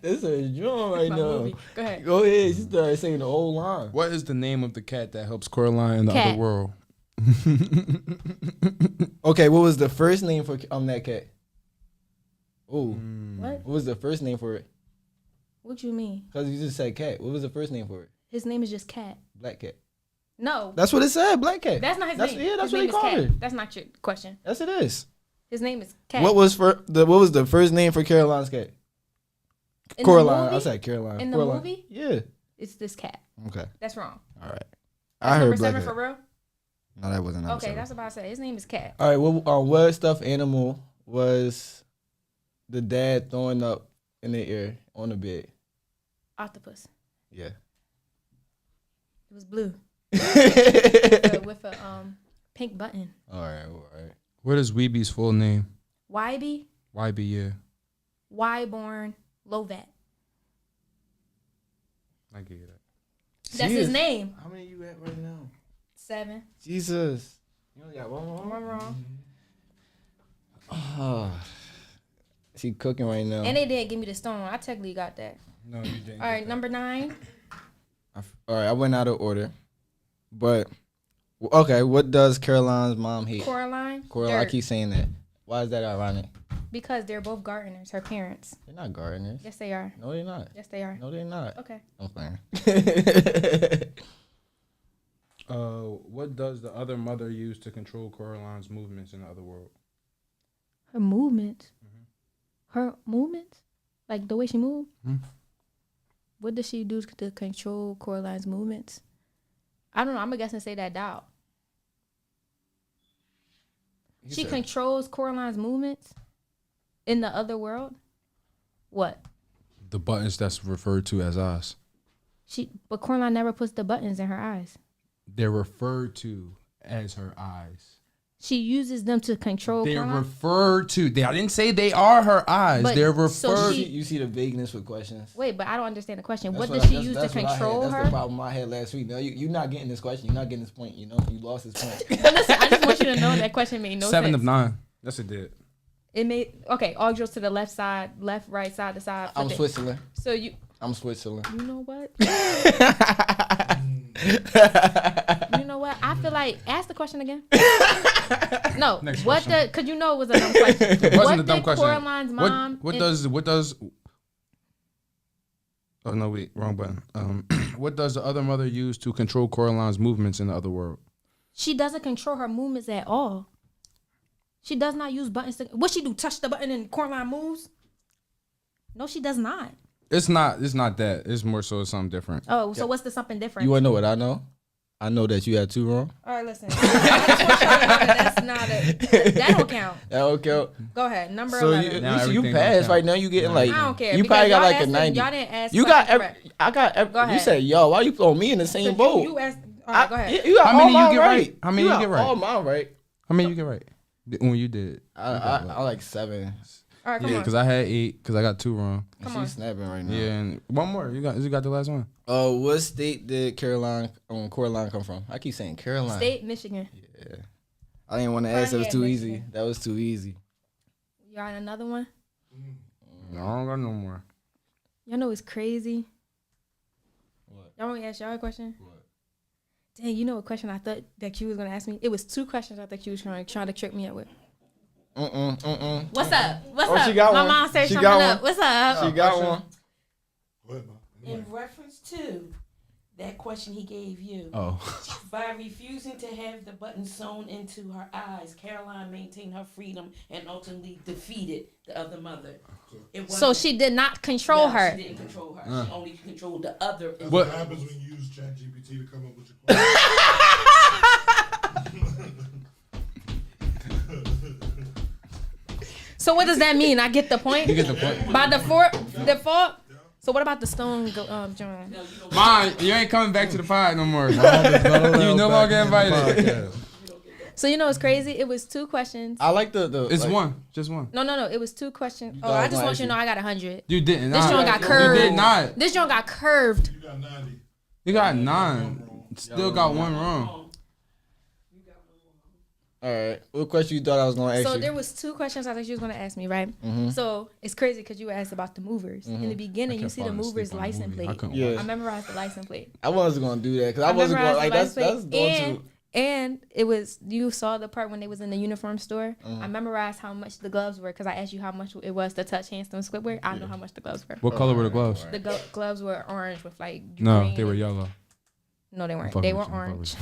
This is a drum right My now. movie. Go ahead. Go ahead. She started singing the whole line. What is the name of the cat that helps Coraline in the Cat. other world? Okay, what was the first name for that cat? Oh, What? what was the first name for it? What you mean? Because you just said cat. What was the first name for it? His name is just Cat. Black cat. No, That's what it said. Black cat. that's not his name. Yeah, that's his what name he is called Cat. her. That's not your question. Yes, it is. His name is Cat. What was the first name for Caroline's cat? In the Coraline. movie? I said Caroline. In the Coraline. movie? Yeah. It's this cat. Okay. That's wrong. All right. That's I heard number black 7 cat. for real. No, that wasn't number Okay, 7. that's about to say. His name is Cat. All right. What stuffed animal was the dad throwing up in the air on the bed? Octopus. Yeah. It was blue with a pink button. All right. All right. What is Weeby's full name? YB, YB, yeah. Yborn Lovat. I get it. That's his name. How many you at right now? 7. Jesus. You only got one more. One wrong. Oh. She cooking right now. And they did give me the stone. I technically got that. No, you didn't. All right, number 9. All right, I went out of order, but okay. What does Caroline's mom hate? Coraline. Coraline. I Dirt. keep saying that. Why is that ironic? Because they're both gardeners, her parents. They're not gardeners. Yes, they are. No, they're not. Yes, they are. No, they're not. Okay. I'm playing. What does the other mother use to control Coraline's movements in the other world? Her movements. Her movements? Like the way she moved? Mhm. What does she do to control Coraline's movements? I don't know. I'm going to guess and say that doll. She controls Coraline's movements in the other world? What? The buttons that's referred to as eyes. But Coraline never puts the buttons in her eyes. They're referred to as her eyes. She uses them to control They're Coraline. referred to. I didn't say they are her eyes. But- They're so referred. she- You see the vagueness with questions. Wait, but I don't understand the question. What That's does she I- use to that's what I had. control That's her? the problem I had last week. No, you're not getting this question. You're not getting this point. You know, you lost this point. But listen, I just want you to know that question made no 7 sense. of 9. Yes, it did. It made okay. All goes to the left side, left, right, side to side. I'm flip it. Switzerland. So you Switzerland. know what? You know what? I feel like ask the question again. No, Next what question. Cause you know it was a dumb question. It wasn't What a dumb did question. Coraline's mom? What does? Oh no, wait, wrong button. What does the other mother use to control Coraline's movements in the other world? She doesn't control her movements at all. She does not use buttons. What she do? Touch the button and Coraline moves? No, she does not. It's not that. It's more so something different. Oh, so what's the something different? You want to know what I know? I know that you had 2 wrong. All right, listen. I just want y'all to know that that's not a. That don't count. That okay. Go ahead. Number So 11. you, Now you everything passed don't count. right now. You getting like I don't care. You because probably got y'all like a asked- 90. Y'all didn't ask. You got questions every. I got every. Go You ahead. said yo. Why you throwing me in the same correct. boat? You asked. All right, go ahead. You got How many all you mine get right? How many you got get right? All mine right. How many you get right? When you did? I like 7. All right, come Yeah, on. because I had 8. Because I got 2 wrong. Come She's on. snapping right now. Yeah, and one more. You got the last one. What state did Coraline come from? I keep saying Caroline. State, Michigan. Yeah. I didn't want to ask. That was Pontiac, too Michigan. easy. That was too easy. You got another one? No, I don't got no more. Y'all know it's crazy. What? Y'all want me to ask y'all a question? What? Dang, you know a question I thought that you was gonna ask me? It was 2 questions I thought you was trying to trick me up with. What's up? What's Oh, up? she got My one. mom said She something got up. one. What's up? She got one. Go ahead, man. In reference to that question he gave you, Oh. by refusing to have the button sewn into her eyes, Caroline maintained her freedom and ultimately defeated the other mother. It So wasn't- she did not control No, her. She didn't control her. She only controlled the other. That's What- what happens when you use ChatGPT to come up with your question. So what does that mean? I get the point. You get the point. By default. So what about the stone, John? Mom, you ain't coming back to the pod no more. You no longer invited. So you know what's crazy? It was 2 questions. I like the. It's like, one, just one. No. It was 2 questions. You Oh, thought I I was just gonna want ask you to know you. I got 100. You didn't. This joint got You curved. did not. This joint got curved. You got 90. You got 9. Still got one wrong. All right. What question you thought I was gonna ask So you? there was 2 questions I thought you was gonna ask me, right? Mhm. So it's crazy because you asked about the movers. In the beginning, you see the movers license plate. Yeah. I memorized the license plate. I wasn't gonna do that because I wasn't gonna like memorized the that's license going plate. to. And it was, you saw the part when they was in the uniform store. Mm-hmm. I memorized how much the gloves were because I asked you how much it was to touch hands on Squidward. I know how much the gloves were. What color were the gloves? The gloves were orange with like No, green they were and- yellow. No, they weren't. fucking They with were you, I'm orange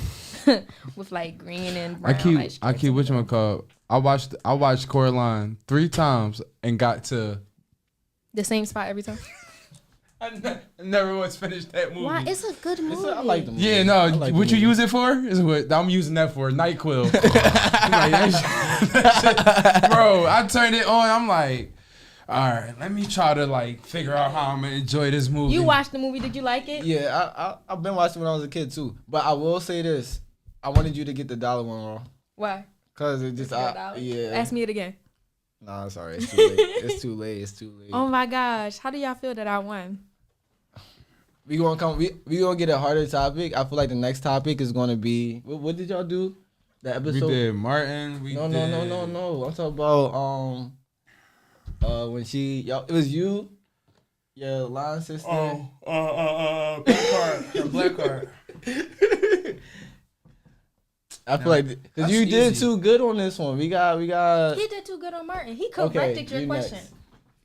with like green and I brown. keep whatchamacallit. I watched Coraline 3 times and got to. the same spot every time. I never once finished that movie. Why? It's a good movie. I like the movie. Yeah, no. I like the What you movie. use it for? Is what I'm using that for. NyQuil. Like, that shit- bro, I turned it on. I'm like, all right, let me try to like figure out how I'm gonna enjoy this movie. You watched the movie. Did you like it? Yeah, I've been watching when I was a kid too. But I will say this: I wanted you to get the dollar one wrong Why? because it just yeah. Ask me it again. Nah, sorry, it's too late. It's too late. It's too late. Oh my gosh. How do y'all feel that I won? We gonna come. We gonna get a harder topic. I feel like the next topic is gonna be. What did y'all do? The We episode. did Martin. We No. did. I'm talking about when y'all. It was you, your line sister. Black card. Black card. I feel like because that's you did easy. too good on this one. We got. He did too good on Martin. He corrected your you question. next.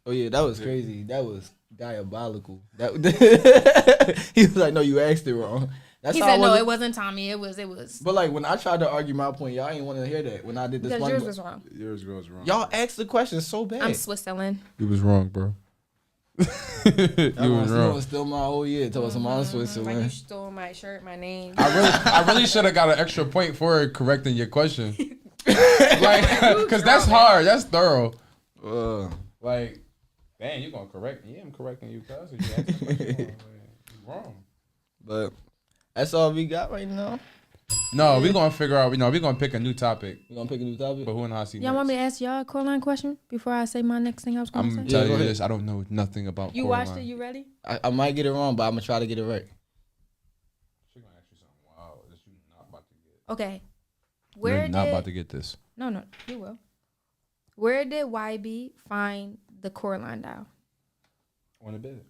Oh yeah, that was crazy. That was diabolical. That he was like, no, you asked it wrong. That's He how said I no, was- it wasn't Tommy. It was. But like when I tried to argue my point, y'all ain't want to hear that. When I did this Because one, yours was wrong. Yours goes wrong. y'all asked the question so bad. I'm Switzerland. You was wrong, bro. you That was wrong. was still my whole year. Told us I'm Like you Switzerland. stole my shirt, my name. I really should have got an extra point for correcting your question. Like, because that's hard. That's thorough. Like, dang, you gonna correct me? Yeah, I'm correcting you, cuz. You asked the question wrong. You wrong. But that's all we got right now. No, we're gonna figure out. We're gonna pick a new topic. We gonna pick a new topic. But who and I see Y'all want me to ask y'all a Coraline question before I say my next thing I was going I'm to say? telling go you ahead. this. I don't know nothing about. You Coraline. watched it? You ready? I might get it wrong, but I'm gonna try to get it right. She gonna ask you something wild that you not about to get. Okay. You're not about to get this. No, you will. Where did YB find the Coraline doll? On the bed.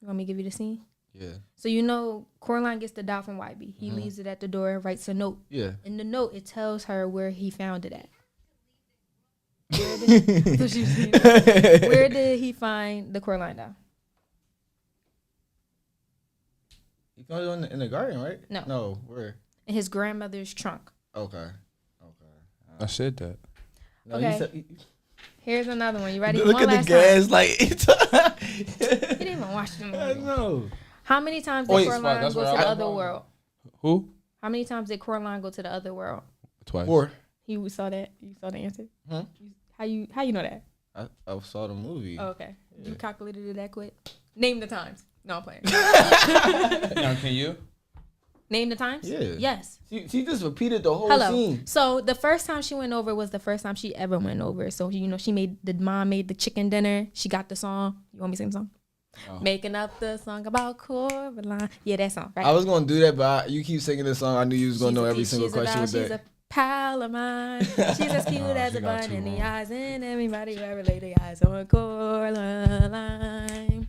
You want me to give you the scene? Yeah. So you know Coraline gets the doll from YB. He leaves it at the door, writes a note. Yeah. In the note, it tells her where he found it at. Where did he find the Coraline doll? You found it in the garden, right? No. No. Where? In his grandmother's trunk. Okay. I said that. No, Okay. you said, Here's another one. You ready? look One at the last gas, like Time. He didn't even watch the I movie. know. How many times Oh, did yeah, Coraline that's go what to I the was other wrong. world? Who? How many times did Coraline go to the other world? Twice. 4. You saw that? You saw the answer? Huh? How you know that? I saw the movie. Oh, okay. You calculated it that quick? Name the times. No, I'm playing. Now, can you? Name the times? Yeah. Yes. She just repeated the whole Hello. scene. So the first time she went over was the first time she ever went over. So she made the chicken dinner. She got the song. You want me to sing the song? Making up the song about Coraline. Yeah, that song. Right. I was gonna do that, but you keep singing the song. I knew you was gonna know every single question with She's that. a pal of mine. She's as cute as she a got bun two in the wrong. eyes, and everybody who ever laid their eyes on Coraline.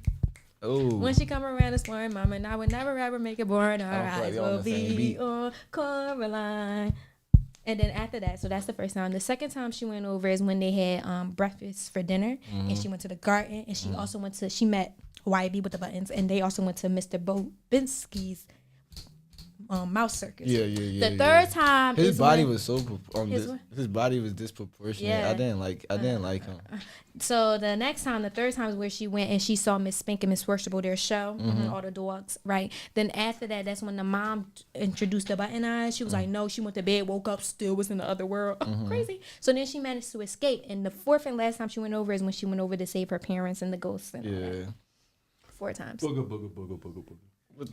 Oh. When she come around this morning, mama, and I would never ever make it born. Her I don't feel like eyes we on will the same be beat. on Coraline. And then after that, so that's the first time. The second time she went over is when they had breakfast for dinner, and she went to the garden, and she also she met YB with the buttons, and they also went to Mr. Bobinsky's mouse circus. Yeah. The third time His is body when- was so his body was disproportionate. Yeah. I didn't like him. So the next time, the third time is where she went and she saw Miss Spink and Miss Worshipful, their show, all the dogs, right? Then after that, that's when the mom introduced the button eyes. She was like, no, she went to bed, woke up, still was in the other world. Crazy. So then she managed to escape. And the fourth and last time she went over is when she went over to save her parents and the ghosts. And all that. Yeah. 4 times. Booga, booga, booga, booga, booga. And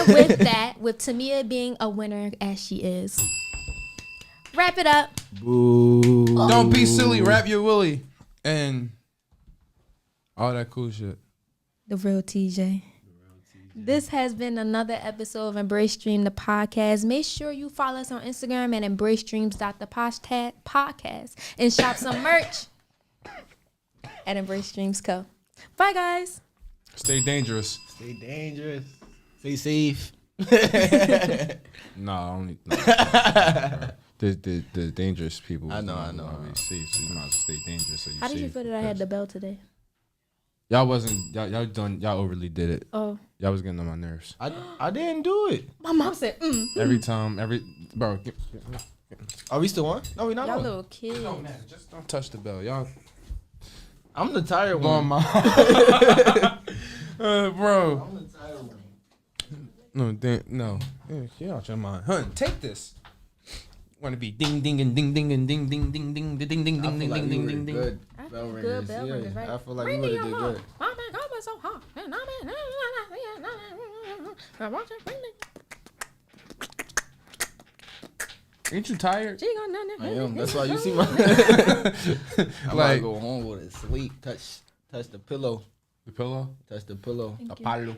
with that, with Tamia being a winner as she is, wrap it up. Boo. Don't be silly. Wrap your willy and all that cool shit. The real TJ. This has been another episode of Embrace Stream, the podcast. Make sure you follow us on Instagram at embracestreams.the podcast and shop some merch at Embrace Streams Co. Bye, guys. Stay dangerous. Stay dangerous. Stay safe. No, only no. the dangerous people. I know. Always safe, so you might as well stay dangerous. So you How did you safe. feel that I had the bell today? Y'all y'all overly did it. Oh. Y'all was getting on my nerves. I didn't do it. My mom said, Every time, bro. Are we still on? No, we not Y'all on. little kids. Don't matter. Just don't touch the bell, y'all. I'm the tired Blowing one. my bro. I'm the tired one. No. Get out your mind, hun. Take this. Want to be ding ding and ding ding and ding ding ding ding ding ding ding I feel ding like ding we ding were ding. good I bell think ringers. good bell ringers, right? I feel like Ring we me would have your did mom. good. My man, God was so hot. And I'm Ain't you tired? She gonna I am. That's why you see my. I'm Like- like go home with it. Sleep. Touch the pillow. The pillow. Touch the pillow. Thank you. Apollo.